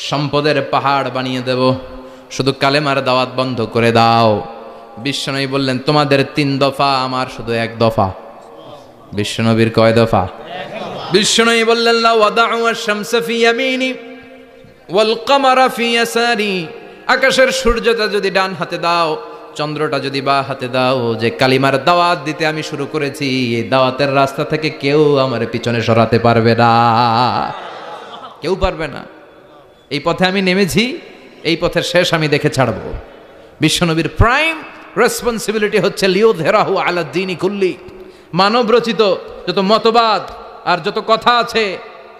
সম্পদের পাহাড় বানিয়ে দেব, শুধু কালেমার দাওয়াত বন্ধ করে দাও। বিশ্বনবী বললেন, তোমাদের 3 দফা, আমার শুধু 1 দফা। বিশ্বনবীর কয় দফা? বিশ্বনবী বললেন, লা ওয়াদাউ আশ-শামসা ফি ইয়ামিনি ওয়াল কামারা ফি ইয়াসারি। আকাশের সূর্যটা যদি ডান হাতে দাও, চন্দ্রটা যদি বা হাতে দাও, যে কালিমার দাওয়াত দিতে আমি শুরু করেছি, এই দাওয়াতের রাস্তা থেকে কেউ আমার পিছনে সরাতে পারবে না, কেউ পারবে না। এই পথে আমি নেমেছি, এই পথের শেষ আমি দেখে ছাড়বো। বিশ্বনবীর প্রাইম রেসপন্সিবিলিটি হচ্ছে লিউযহিরাহু আলা দ্বীনি কুল্লি। মানব রচিত যত মতবাদ আর যত কথা আছে,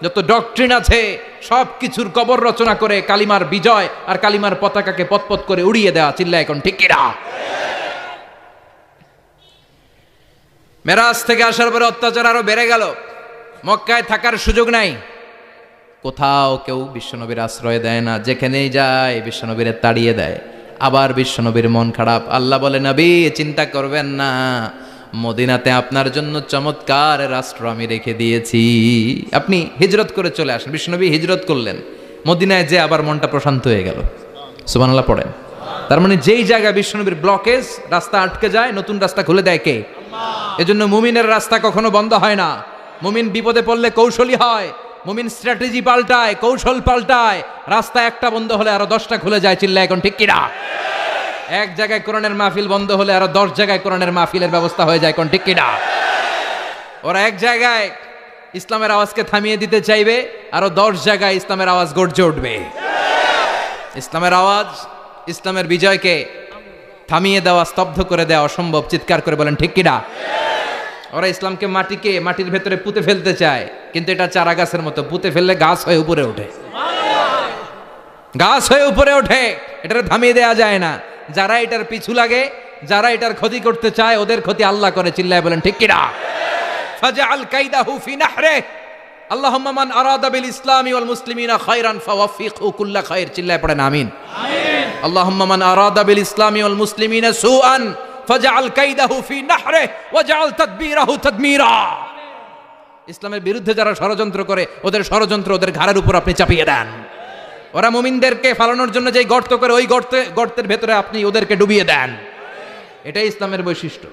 যত ডক্ট্রিন আছে, সব কিছুর কবর রচনা করে কালিমার বিজয় আর কালিমার পতাকাকে পতপত করে উড়িয়ে দেওয়া। চিল্লায় এখন ঠিক কিনা? মেরাজ থেকে আসার পরে অত্যাচার আরো বেড়ে গেল, মক্কায় থাকার সুযোগ নাই, কোথাও কেউ বিশ্বনবীর আশ্রয় দেয় না, যেখানেই যায় বিশ্বনবীরে তাড়িয়ে দেয়। আবার বিশ্বনবীর মন খারাপ। আল্লাহ বলে, নবী চিন্তা করবেন না, মদিনাতে আপনার জন্য চমৎকার রাষ্ট্র আমি রেখে দিয়েছি, আপনি হিজরত করে চলে আসেন। বিশ্বনবী হিজরত করলেন, মদিনায় যে আবার মনটা প্রশান্ত হয়ে গেল। সুবহানাল্লাহ পড়েন। তার মানে যেই জায়গায় বিশ্বনবীর ব্লকেজ, রাস্তা আটকে যায়, নতুন রাস্তা খুলে দেয় কে? এজন্য মুমিনের রাস্তা কখনো বন্ধ হয় না। মুমিন বিপদে পড়লে কৌশলী হয়, মুমিন স্ট্র্যাটেজি পাল্টায়, কৌশল পাল্টায়। রাস্তা একটা বন্ধ হলে আরো 10টা খুলে যায়। চিল্লায় এখন ঠিক কিনা? এক জায়গায় কোরআনের মাহফিল বন্ধ হলে আরো 10 জায়গায় কোরআনের মাহফিলের ব্যবস্থা হয়ে যায়। কোন ঠিক কিনা? ওরা এক জায়গায় ইসলামের আওয়াজকে থামিয়ে দিতে চাইবে, আরো 10 জায়গায় ইসলামের আওয়াজ গর্জে উঠবে। ইসলামের আওয়াজ, ইসলামের বিজয়কে থামিয়ে দেওয়া, স্তব্ধ করে দেওয়া অসম্ভব। চিৎকার করে বলেন ঠিক কিনা? ওরা ইসলামকে মাটির ভেতরে পুঁতে ফেলতে চায়, কিন্তু এটা চারা গাছের মতো, পুঁতে ফেললে গাছ হয়ে উপরে ওঠে, গাছ হয়ে উপরে ওঠে। এটা থামিয়ে দেওয়া যায় না। যারা এটার পিছু লাগে, যারা এটার ক্ষতি করতে চায়, ওদের ক্ষতি আল্লাহ করে। চিল্লায় বলেন ঠিক কিনা? ফাজআল কাইদাহু ফি নাহরে, আল্লাহুম্মা মান আরাদা বিল ইসলামি ওয়াল মুসলিমিনা খায়রান ফাওয়াফিকহু কুল্লা খায়র। চিল্লায় পড়েন আমিন। আমিন। আল্লাহুম্মা মান আরাদা বিল ইসলামি ওয়াল মুসলিমিনা সুআন ফাজআল কাইদাহু ফি নাহরে ওয়াজআল তাদবীরাহু তাদমীরা। ইসলামের বিরুদ্ধে যারা ষড়যন্ত্র করে, ওদের ষড়যন্ত্র ওদের ঘাড়ের উপর আপনি চাপিয়ে দেন। ওরা মুমিনদেরকে ফালানোর জন্য যেই গর্ত করে, ওই গর্তের ভেতরে আপনি ওদেরকে ডুবিয়ে দেন। এটাই ইসলামের বৈশিষ্ট্য।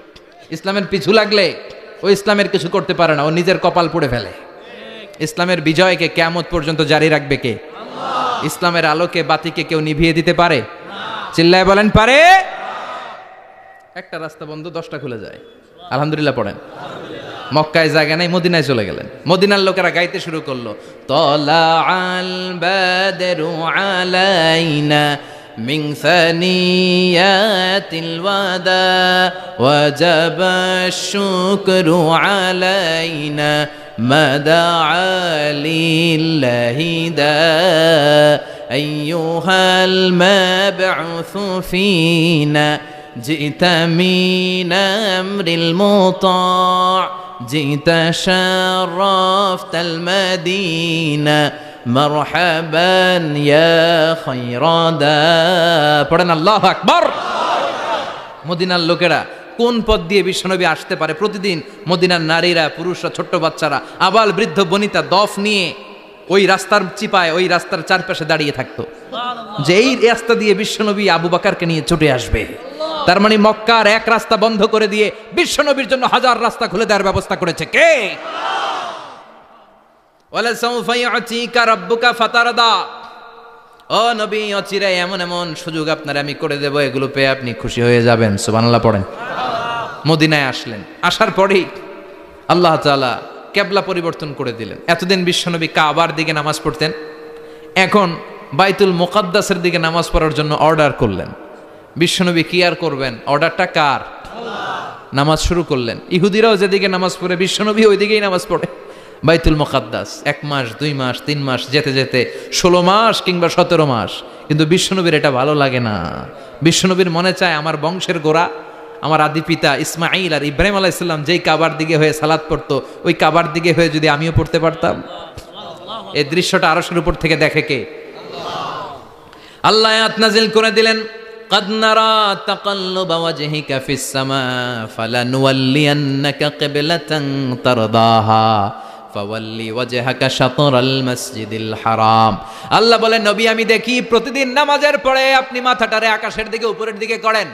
ইসলামের পিছু লাগলে ও ইসলামের কিছু করতে পারে না, ও নিজের কপাল পুড়ে ফেলে। ইসলামের বিজয়কে কিয়ামত পর্যন্ত জারি রাখবে কে? আল্লাহ। ইসলামের আলোকে বাতিকে কেউ নিভিয়ে দিতে পারে? চিল্লায় বলেন পারে? একটা রাস্তা বন্ধ, 10টা খুলে যায়। আলহামদুলিল্লাহ পড়েন। মক্কায় জায়গা নাই, মদিনায় চলে গেলেন। মদিনার লোকেরা গাইতে শুরু করলো, তলা আল বাদরু আলাইনা মিন সানিয়াতিল ওয়াদা ওয়াজাবা শুকরু আলাইনা মাদআ লিল্লাহি দা আইয়ুহাল মাবউসু ফিনা جئت من أمر المطاع جئت شرفت المدينة مرحبا يا خير دا পড়েন আল্লাহু আকবার। মদিনার লোকেরা কোন পথ দিয়ে বিশ্বনবী আসতে পারে? প্রতিদিন মদিনার নারীরা, পুরুষরা, ছোট্ট বাচ্চারা, আবাল বৃদ্ধ বনিতা দফ নিয়ে ওই রাস্তার চিপায়, ওই রাস্তার চারপাশে দাঁড়িয়ে থাকতো, যে এই রাস্তা দিয়ে বিশ্বনবী আবু বকরকে নিয়ে ছুটে আসবে। তার মানে মক্কার এক রাস্তা বন্ধ করে দিয়ে বিশ্বনবীর জন্য হাজার রাস্তা খুলে দেওয়ার ব্যবস্থা করেছে কে? ওয়ালা সাউফা ইউতিকা রাব্বুকা ফাতারদা। ও নবী, অচিরে এমন এমন সুযোগ আপনার আমি করে দেব, এগুলো পেয়ে আপনি খুশি হয়ে যাবেন। সুবহানাল্লাহ পড়েন। মদিনায় আসলেন, আসার পরেই আল্লাহ তাআলা কিবলা পরিবর্তন করে দিলেন। এতদিন বিশ্বনবী কাবার দিকে নামাজ পড়তেন, এখন বাইতুল মুকাদ্দাসের দিকে নামাজ পড়ার জন্য অর্ডার করলেন। বিশ্বনবী কি আর করবেন? অর্ডারটা কার? নামাজ শুরু করলেন। ইহুদিরাও যেদিকে নামাজ পড়ে, বিশ্বনবী ওই দিকেই নামাজ পড়ে। বাইতুল মুকাদ্দাস 1 মাস, 2 মাস, 3 মাস যেতে যেতে 16 মাস কিংবা 17 মাস, কিন্তু বিশ্বনবীর এটা ভালো লাগে না। বিশ্বনবীর মনে চায় আমার বংশের গোড়া, আমার আদি পিতা ইসমাইল আর ইব্রাহিম আলাইহিস সালাম যেই কাবার দিকে হয়ে সালাত পড়তো, ওই কাবার দিকে হয়ে যদি আমিও পড়তে পারতাম। এই দৃশ্যটা আরশের উপর থেকে দেখে কে? আল্লাহ আয়াত নাজিল করে দিলেন, قد نرى تقلب وجهك في السماء فلنولينك قبلة ترضاها فولي وجهك شطر المسجد الحرام। আল্লাহ বলেন, নবী আমি দেখি প্রতিদিন নামাজের পরে আপনি মাথাটারে আকাশের দিকে, উপরের দিকে করেন,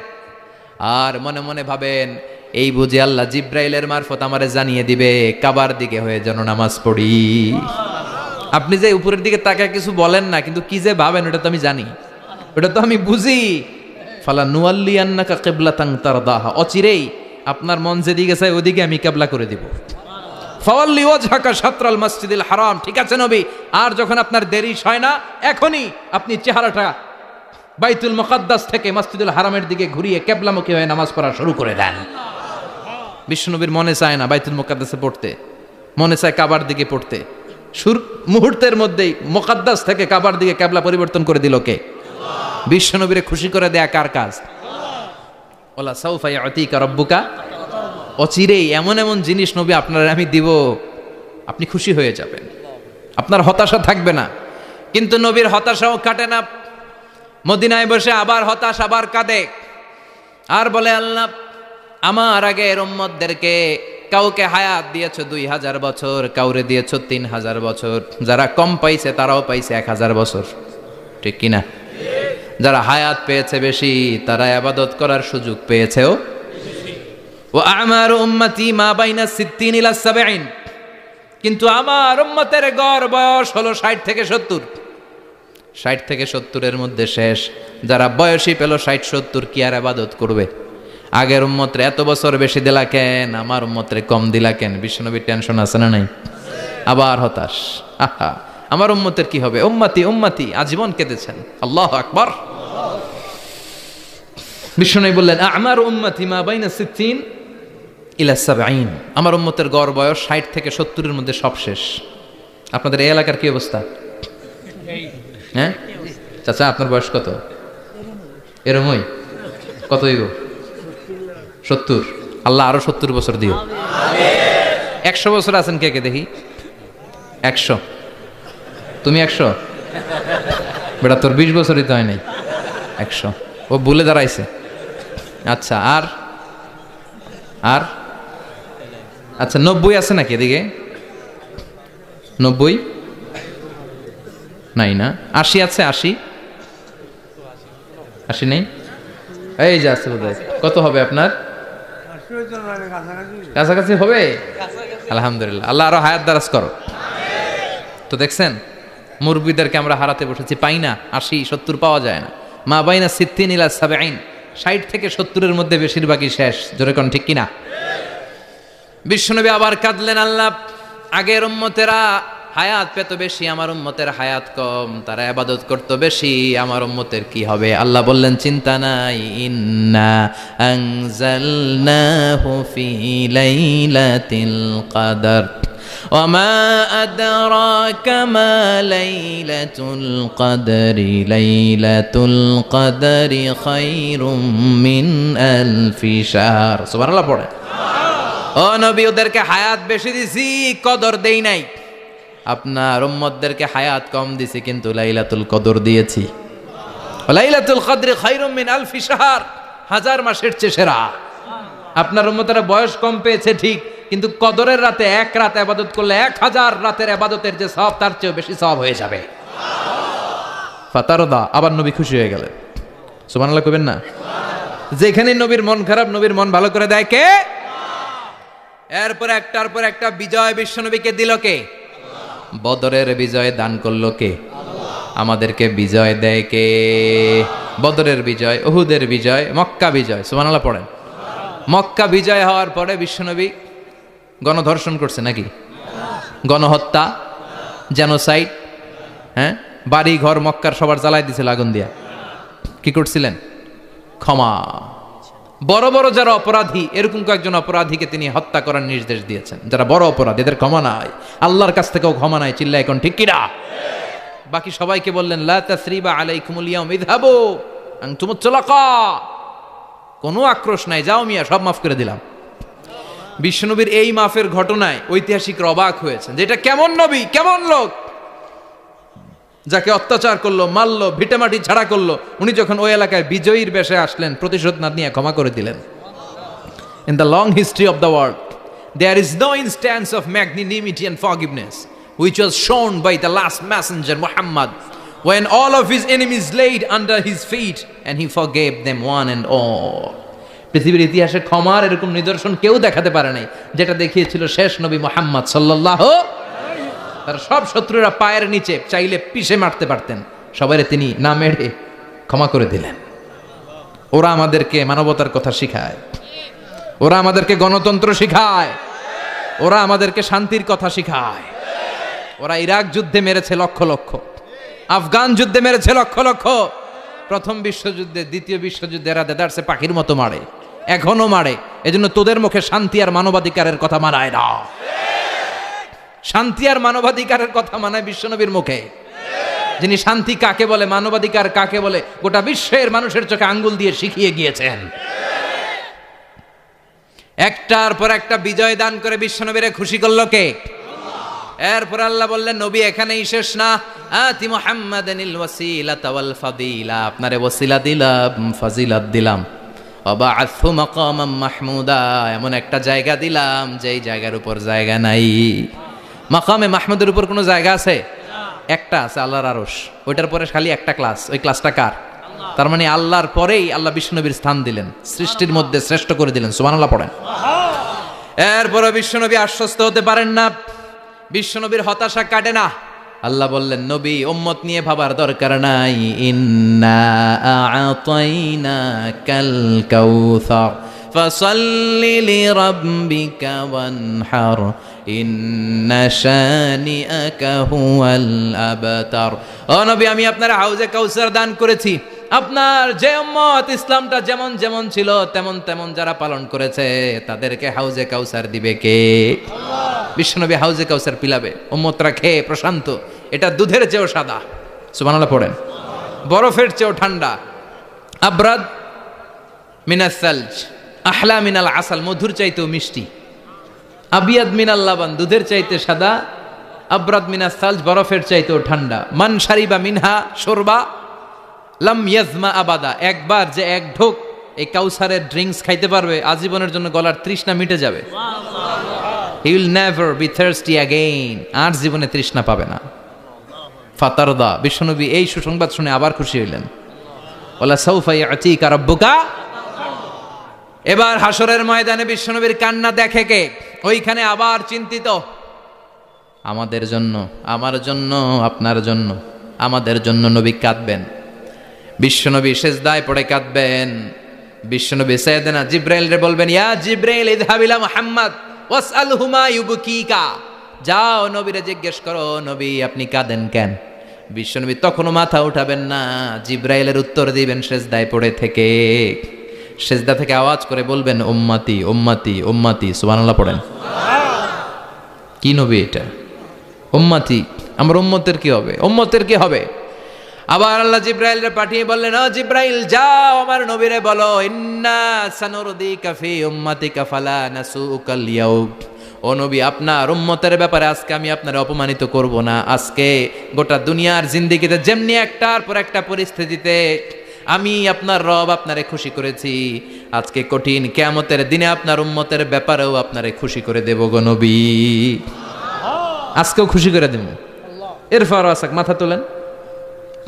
আর মনে মনে ভাবেন এই বুঝে আল্লাহ জিব্রাইলের মারফত আমারে জানিয়ে দিবে কাবার দিকে হয়ে যেন নামাজ পড়ি। আপনি যে উপরের দিকে তাকায় কিছু বলেন না, কিন্তু কি যে ভাবেন ওটা তো আমি জানি, ওটা তো আমি বুঝি। ফালা নুয়াল্লিয়ান্নাকা কিবলাতান তারদাহা, অচিরেই আপনার মন যেদিকে চায় ওদিকে আমি কিবলা করে দিব। ফাওয়াল্লি ওয়াজহাকা শাতরাল মসজিদিল হারাম। ঠিক আছে নবী, আর যখন আপনার দেরি হয় না, এখনই আপনি চেহারাটা বাইতুল মুকাদ্দাস থেকে মসজিদুল হারামের দিকে ঘুরিয়ে কিবলামুখী হয়ে নামাজ পড়া শুরু করে দেন। বিশ্বনবীর মনে চায় না বাইতুল মুকাদ্দাসে পড়তে, মনে চায় কাবার দিকে পড়তে। মুহূর্তের মধ্যেই মুকাদ্দাস থেকে কাবার দিকে কিবলা পরিবর্তন করে দিল কে? বিশ্বনবীরে খুশি করে দেয়া কার কাজ? ওয়ালা সাউফা ইউতিকা রাব্বুকা। অচিরেই এমন এমন জিনিস নবী আপনারা আমি দিব, আপনি খুশি হয়ে যাবেন, আপনার হতাশা থাকবে না। কিন্তু নবীর হতাশাও কাটে না। মদিনায় বসে আবার হতাশ, আবার কাঁদে, আর বলে আল্লাহ আমার আগের উম্মতদেরকে কাউকে হায়াত দিয়েছো 2000 বছর, কাউরে দিয়েছো 3000 বছর, যারা কম পাইছে তারাও পাইছে 1000 বছর। ঠিক কিনা? যারা হায়াত পেয়েছে বেশি তারা ইবাদত করার সুযোগ পেয়েছেও। ওয়া আমারু উম্মতি মা বাইনা 60 ইলা 70, কিন্তু আমার উম্মতের গড় বয়স হলো 60 থেকে 70। 60 থেকে 70-এর মধ্যে শেষ। যারা বয়সী পেল 60-70, কি আর ইবাদত করবে? আগের উম্মতরে এত বছর বেশি দিলা কেন, আমার উম্মতরে কম দিলা কেন? বিশ্বনবীর টেনশন আছে না নাই? আবার হতাশ, আহা আমার উম্মতের কি হবে? উম্মতি উম্মতি আজীবন কেঁদেছেন। আল্লাহু আকবার। বিশ্বনবী বললেন আমার উম্মতি মা বাইনা 60 ইলা 70, আমার উম্মতের গড় বয়স 60 থেকে 70-এর মধ্যে সব শেষ। আপনাদের এই এলাকার কি অবস্থা? হ্যাঁ চাচা, আপনার বয়স কত? এরমই কত হইব? 70। আল্লাহ আরো 70 বছর দিও। 100 বছর আছেন কে কে দেখি? 100। তুমি 100? বেটা তোর 20 বছরই তো হয় নাই। 100 ও ভুলে দাঁড়াইছে। আচ্ছা, আর আর আচ্ছা 90 আছে নাকি এদিকে? 90 নাই না? 80 আছে? 80 নেই? এই যে আছে বোধহয়। কত হবে আপনার? কাছাকাছি হবে। আলহামদুলিল্লাহ, আল্লাহ আরো হায়াত দারাজ করো। তো দেখছেন মুরব্বীদেরকে আমরা হারাতে বসেছি, পাই না। 80-70 পাওয়া যায় না। মা বাইনা 60 ইলা 70, 60 থেকে 70-এর মধ্যে বেশিরভাগই শেষ। জোরে কোন ঠিক কিনা? বিশ্বনবী আবার কাঁদলেন, আল্লাহ আগের উম্মতেরা হায়াত পেত বেশি, আমার উম্মতের হায়াত কম, তারা ইবাদত করত বেশি, আমার উম্মতের কি হবে? আল্লাহ বললেন চিন্তা নাই, ইন্না আনজালনাহু ফি লাইলাতিল কদর ওয়া মা আদরাকা মা লাইলাতুল কদরি লাইলাতুল কদরি খায়রুম মিন আলফি শাহর। সুবহানাল্লাহ পড়ে। ও নবী, ওদেরকে হায়াত বেশি দিছি, কদর দেই নাই। আপনার উম্মতদেরকে হায়াত কম দিছি, কিন্তু লাইলাতুল কদর দিয়েছি। লাইলাতুল কদরি খায়রুম মিন আলফি শাহর, 1000 মাসের চেয়ে সেরা। আপনার উম্মতেরা বয়স কম পেয়েছে ঠিক, কিন্তু কদরের রাতে এক রাত ইবাদত করলে 1000 রাতের ইবাদতের যে সওয়াব, তার চেয়ে বেশি সওয়াব হয়ে যাবে। ফাতারদা, আবার নবী খুশি হয়ে গেলেন। সুবহানাল্লাহ কইবেন না? যেখানে নবীর মন খারাপ, নবীর মন ভালো করে দেয় কে? এরপর একটার পর একটা বিজয় বিশ্বনবীকে দিল কে? বদরের বিজয় দান করলো কে? আমাদেরকে বিজয় দেয় কে? বদরের বিজয়, উহুদের বিজয়, মক্কা বিজয়। সুবহানাল্লাহ পড়েন। মক্কা বিজয় হওয়ার পরে বিশ্বনবী গণধর্ষণ করছে নাকি? গণহত্যা, জেনোসাইড, হ্যাঁ, বাড়ি ঘর মক্কার সবার জ্বালাই দিছিল আগুন দিয়া। কি করছিলেন? ক্ষমা। বড় বড় যারা অপরাধী, এরকম কয়েকজন অপরাধীকে তিনি হত্যা করার নির্দেশ দিয়েছেন। যারা বড় অপরাধী, এদের ক্ষমা নাই, আল্লাহর কাছ থেকেও ক্ষমা নাই। চিল্লা এখন ঠিক কিনা? বাকি সবাইকে বললেন লা তাসরিবা আলাইকুমুল ইয়াউম ইযহাবু আনতুমুত তুলাকা, কোনো আক্রোশ নাই, যাও মিয়া, সব মাফ করে দিলাম। বিশ্বনবীর এই মাফের ঘটনায় ঐতিহাসিকরা অবাক হয়েছেন, যে এটা কেমন নবী, কেমন লোক, যাকে অত্যাচার করলো, মারলো, ভিটেমাটি ছাড়া করলো, উনি যখন ওই এলাকায় বিজয়ীর বেশে আসলেন, প্রতিশোধ না নিয়ে ক্ষমা করে দিলেন। In the long history of the world there is no instance of magnanimity and forgiveness which was shown by the last messenger Muhammad when all of his enemies laid under his feet and he forgave them one and all. পৃথিবীর ইতিহাসে ক্ষমার এরকম নিদর্শন কেউ দেখাতে পারে নাই, যেটা দেখিয়েছিল শেষ নবী মুহাম্মদ সাল্লাল্লাহু। তার সব শত্রুরা পায়ের নিচে চাইলে পিষে মারতে পারতেন, সবাই তিনি না মেরে ক্ষমা করে দিলেন। ওরা আমাদেরকে মানবতার কথা শিখায়, ওরা আমাদেরকে গণতন্ত্র শিখায়, ওরা আমাদেরকে শান্তির কথা শিখায়। ওরা ইরাক যুদ্ধে মেরেছে লক্ষ লক্ষ, আফগান যুদ্ধে মেরেছে লক্ষ লক্ষ, প্রথম বিশ্বযুদ্ধে, দ্বিতীয় যুদ্ধে এরা দেদারসে পাখির মতো মারে, এখনো মারে। এজন্য তোদের মুখে শান্তি আর মানবাধিকারের কথা মানায় না। শান্তি আর মানবাধিকারের কথা মানায় বিশ্বনবীর মুখে, যিনি শান্তি কাকে বলে, মানবাধিকার কাকে বলে, গোটা বিশ্বের মানুষের চোখে আঙ্গুল দিয়ে শিখিয়ে গিয়েছেন। একটার পর একটা বিজয় দান করে বিশ্বনবীরে খুশি করলো কে? এরপর আল্লাহ বললেন, নবী এখানেই শেষ না, আতি মুহাম্মাদানিল ওয়াসিলাতা ওয়াল ফাদিলা, আপনারে ওয়াসিলা দিলাম, ফাজিলাত দিলাম, ওয়াবাআসহু মাকামাম মাহমুদা, এমন একটা জায়গা দিলাম যেই জায়গার উপর জায়গা নাই। মাকামে মাহমুদের উপর কোনো জায়গা আছে? একটা আছে, আল্লাহর আরশ। ওইটার পরে খালি একটা ক্লাস, ওই ক্লাসটা কার? তার মানে আল্লাহর পরেই আল্লাহ বিশ্বনবীর স্থান দিলেন, সৃষ্টির মধ্যে শ্রেষ্ঠ করে দিলেন। সুবহানাল্লাহ পড়েন। এরপরে বিশ্বনবী আশ্বস্ত হতে পারেন না, বিশ্বনবীর হতাশা কাটে না। আল্লাহ বললেন, নবী উম্মত নিয়ে ভাবার দরকার নাই। ইন্না আ'তাইনাকাল কাউসার ফাসাল্লি লিরাব্বিকা ওয়ানহার ইন্না শানিআকা হুয়াল আবতার। ও নবী, আমি আপনার হাউজে কাউসার দান করেছি। আপনার যে উম্মত ইসলামটা যেমন যেমন ছিল তেমন তেমন যারা পালন করেছে তাদেরকে হাউজে কাউসার দিবে কে? আল্লাহ। বিশ্বনবী হাউজে কাউসার পিলাবে, উম্মতরা খেয়ে প্রশান্ত। এটা দুধের চেয়েও সাদা, সুবহানাল্লাহ পড়েন, বরফের চেয়েও ঠান্ডা। আবরাদ মিনাস সালজ আহলা মিনাল আসাল, মধুর চাইতেও মিষ্টি। আবিয়াদ মিনাল লাবান, দুধের চাইতে সাদা। আবরাদ মিনাস সালজ, বরফের চাইতেও ঠান্ডা। মান শারিবা মিনহা শরবা লাম ইয়াজমা আবাদা, একবার যে এক ঢোক এই কাউসারের ড্রিঙ্কস খাইতে পারবে আজীবনের জন্য গলার তৃষ্ণা মিটে যাবে। He will never be thirsty again, আর জীবনে তৃষ্ণা পাবে না। ফাতারদা, বিশ্বনবী এই সুসংবাদ শুনে আবার খুশি হইলেন। ওয়ালা সাউফা ইয়াতিকা রাব্বুকা। এবার হাসরের ময়দানে বিশ্বনবীর কান্না দেখে কে? ওইখানে আবার চিন্তিত, আমাদের জন্য, আমার জন্য, আপনার জন্য, আমাদের জন্য নবী কাঁদবেন। বিশ্বনবী সেজদায় পড়ে কাঁদবেন। বিশ্বনবী সাইয়েদনা জিব্রাইল রে বলবেন, ইয়া জিব্রাইল ইযহাব ইলা মুহাম্মদ ওয়াসআলহু মা ইউবকিকা, যাও নবীরে জিজ্ঞেস করো, নবী আপনি কাঁদেন কেন? বিশ্বনবী তখনও মাথা উঠাবেন না, জিব্রাইলের উত্তর দিবেন সেজদায় পড়ে থেকে। সেজদা থেকে আওয়াজ করে বলবেন, উম্মতি উম্মতি উম্মতি। সুবহানাল্লাহ পড়েন। কি নবী এটা? উম্মতি, আমার উম্মতের কি হবে? উম্মতের কি হবে? আবার আল্লাহ জিব্রাইলরে পাঠিয়ে বললেন, ও জিব্রাইল যাও আমার নবীরে বলো, ইন্না সানুরদিকা ফি উম্মাতিকা ফালা নাসুকাল ইয়াউম। ও নবী, আপনার উম্মতের ব্যাপারে আজকে আমি আপনার অপমানিত করব না। আজকে গোটা দুনিয়ার জিন্দেগিতে যেমনি একটার পর একটা পরিস্থিতিতে আমি আপনার রব আপনারে খুশি করেছি, আজকে কঠিন কিয়ামতের দিনে আপনার উম্মতের ব্যাপারেও আপনারে খুশি করে দেব গো নবী। আজকেও খুশি করে দেব। এরপর আসাক, মাথা তোলেন।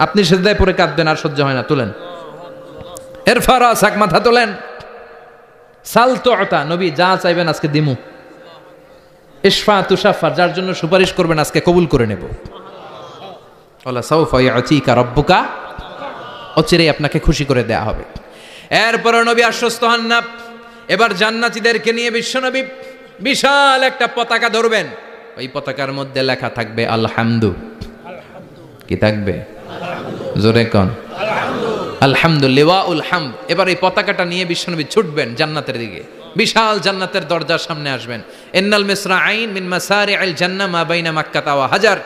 আপনি সেজদায় পড়ে কাঁদবেন, আর সহ্য হয় না, তুলেন। এরপর আসাক, মাথা তোলেন। সাল তুতা, নবী যা চাইবেন আজকে দিমু। ইশফা তুশাফা, যার জন্য সুপারিশ করবেন আজকে কবুল করে নেব। ওয়ালা সাউফা ইয়াতিকা রাব্বুকা, অচিরেই আপনাকে খুশি করে দেয়া হবে। এরপর নবী আশ্বস্ত হন না। এবার জান্নাতীদেরকে নিয়ে বিশ্বনবী বিশাল একটা পতাকা ধরবেন। ওই পতাকার মধ্যে লেখা থাকবে আলহামদু। কি থাকবে? জোরে কোন? আলহামদুলিল্লাহ উল হামদ। এবার এই পতাকাটা নিয়ে বিশ্বনবী ছুটবেন জান্নাতের দিকে। বিশাল জান্নাতের দরজার সামনে আসবেন। ইন্নাল মিসরাঈন মিন মাসারি'আল জান্নাহ মা বাইনা মাক্কাহ ওয়া হাজার।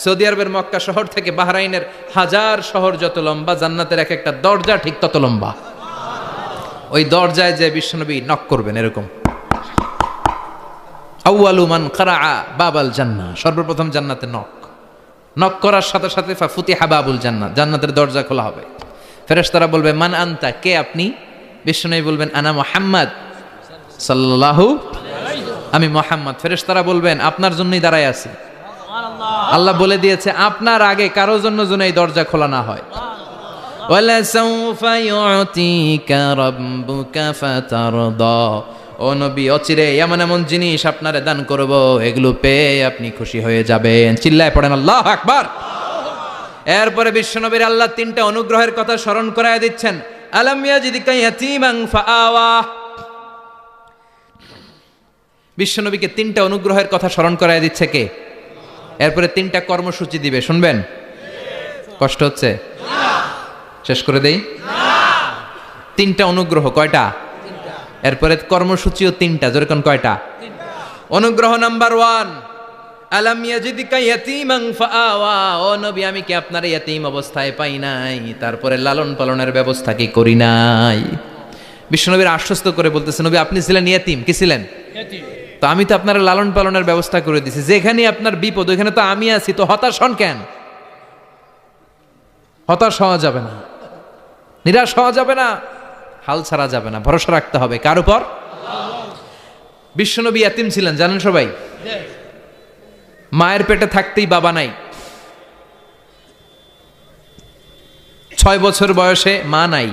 সৌদি আরবের মক্কা শহর থেকে বাহরাইনের হাজার শহর যত লম্বা, জান্নাতের এক একটা দরজা ঠিক তত লম্বা। ওই দরজায় যে বিশ্বনবী নক করবেন এরকম, আউয়ালু মান কারাআ বাবাল জান্নাহ, সর্বপ্রথম জান্নাতে নক করার সাথে সাথে ফাফুতিহা বাবুল জান্নাহ, জান্নাতের দরজা খোলা হবে। ফেরেশতারা বলবে, মান আনতা, কে আপনি? বিশ্বনবী বলবেন, আনা মুহাম্মদ সাল্লাল্লাহু আলাইহি, আমি মুহাম্মদ। ফেরেশতারা বলবেন, আপনার জন্যই দাঁড়ায় আছি। আল্লাহ বলে দিয়েছে আপনার আগে কারো জন্য যেন এই দরজা খোলা না হয়। ওয়ালা সাউফা ইউতিকা রাব্বুকা ফাতারদা, ও নবী অচিরে এমন এমন জিনিস আপনারে দান করব, এগুলো পেয়ে আপনি খুশি হয়ে যাবেন। চিল্লায় পড়েন আল্লাহু আকবার। এরপরে বিশ্বনবীর আল্লাহ তিনটা অনুগ্রহের কথা স্মরণ করায় দিচ্ছেন। আলাম ইয়াজিদকা ইয়াতীমান ফাআওয়া, বিশ্বনবীকে তিনটা অনুগ্রহের কথা স্মরণ করায় দিচ্ছে কে? এরপরে তিনটা কর্মসূচি দিবে, শুনবেন? কষ্ট হচ্ছে? শেষ করে দেই। তিনটা অনুগ্রহ, কয়টা? এরপরে কর্মসূচিও তিনটা, যেরকম কয়টা? অনুগ্রহ নাম্বার 1, আলাম ইয়াজিদকা ইয়াতীমান ফাআওয়া, ও নবী আমি কি আপনার ইয়াতীম অবস্থায় পাই নাই, তারপরে লালন পালনের ব্যবস্থা কি করি নাই? বিশ্বনবীর আশ্বস্ত করে বলতেছে, নবী আপনি ছিলেন ইয়াতীম, কি ছিলেন? ইয়াতীম। তো আমি তো আপনার লালন পালনের ব্যবস্থা করে দিছি, যেখানে আপনার বিপদ ওইখানে তো আমি আছি, তো হতাশ হন কেন? হতাশ হওয়া যাবে না, নিরাশ হওয়া যাবে না, হাল ছাড়া যাবে না, ভরসা রাখতে হবে কার উপর? বিশ্বনবী ইয়াতীম ছিলেন, জানেন সবাই। মায়ের পেটে থাকতেই বাবা নাই, 6 বছর বয়সে মা নাই,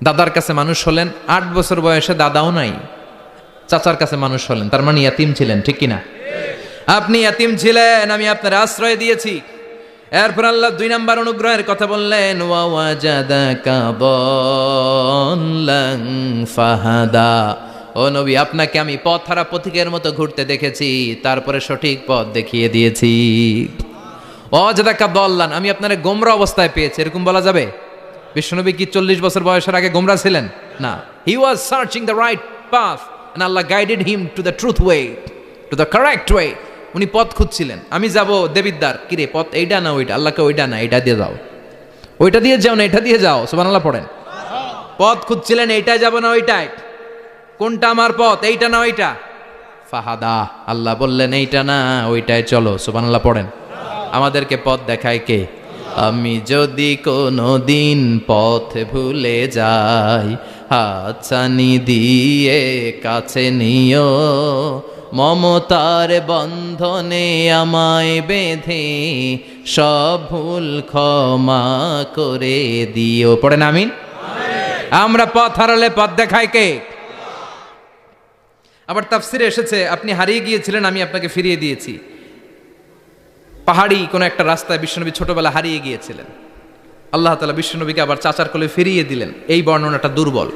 দাদার কাছে মানুষ হলেন। 8 বছর বয়সে দাদাও নাই, চাচার কাছে মানুষ হলেন। তার মানে ইয়াতিম ছিলেন, ঠিক কিনা? আপনি ইয়াতিম ছিলেন, আমি আপনার আশ্রয় দিয়েছি। এরপর আল্লাহ 2 নম্বর অনুগ্রহের কথা বললেন, ওয়া ওয়াজাদাকা দাল্লান ফাহাদা। ও নবী, আপনাকে আমি পথহারা পথিকের মতো ঘুরতে দেখেছি, তারপরে সঠিক পথ দেখিয়ে দিয়েছি। ওয়াজাদাকা দাল্লান, আমি আপনারে গোমরা অবস্থায় পেয়েছি, এরকম বলা যাবে? বিশ্বনবী কি 40 বছর বয়সের আগে গোমরা ছিলেন? না, he was searching the right path and Allah guided him to the truth way, to the correct way. উনি পথ খুঁজছিলেন। আমি যাব দেবিদ্দার, কিরে পথ এইটা না ওইটা? আল্লাহকে ওইটা না, এটা দিয়ে যাও। ওইটা দিয়ে যাও না, এটা দিয়ে যাও। সুবহানাল্লাহ পড়েন। পথ খুঁজছিলেন, এইটাই যাব না ওইটাই? কোনটা আমার পথ, এইটা না ওইটা? ফাহাদা, আল্লাহ বললেন এইটা না ওইটাই চলো। সুবহানাল্লাহ পড়েন। আমাদেরকে পথ দেখায় কে? আমি যদি কোনো দিন পথ ভুলে যাই, হাতছানি দিয়ে কাছে নিও, মমতার বন্ধনে আমায় বেঁধে সব ভুল ক্ষমা করে দিও। পড়েন আমিন। আমরা পথ হারালে পথ দেখায় কে? আবার তাফসিরে এসেছে, আপনি হারিয়ে গিয়েছিলেন, আমি আপনাকে ফিরিয়ে দিয়েছি। পাহাড়ি কোন একটা রাস্তায় বিশ্বনবী ছোটবেলা হারিয়ে গিয়েছিলেন, আল্লাহ তাআলা বিশ্বনবীকে আবার চাচার কোলে ফিরিয়ে দিলেন। এই বর্ণনাটা দুর্বল।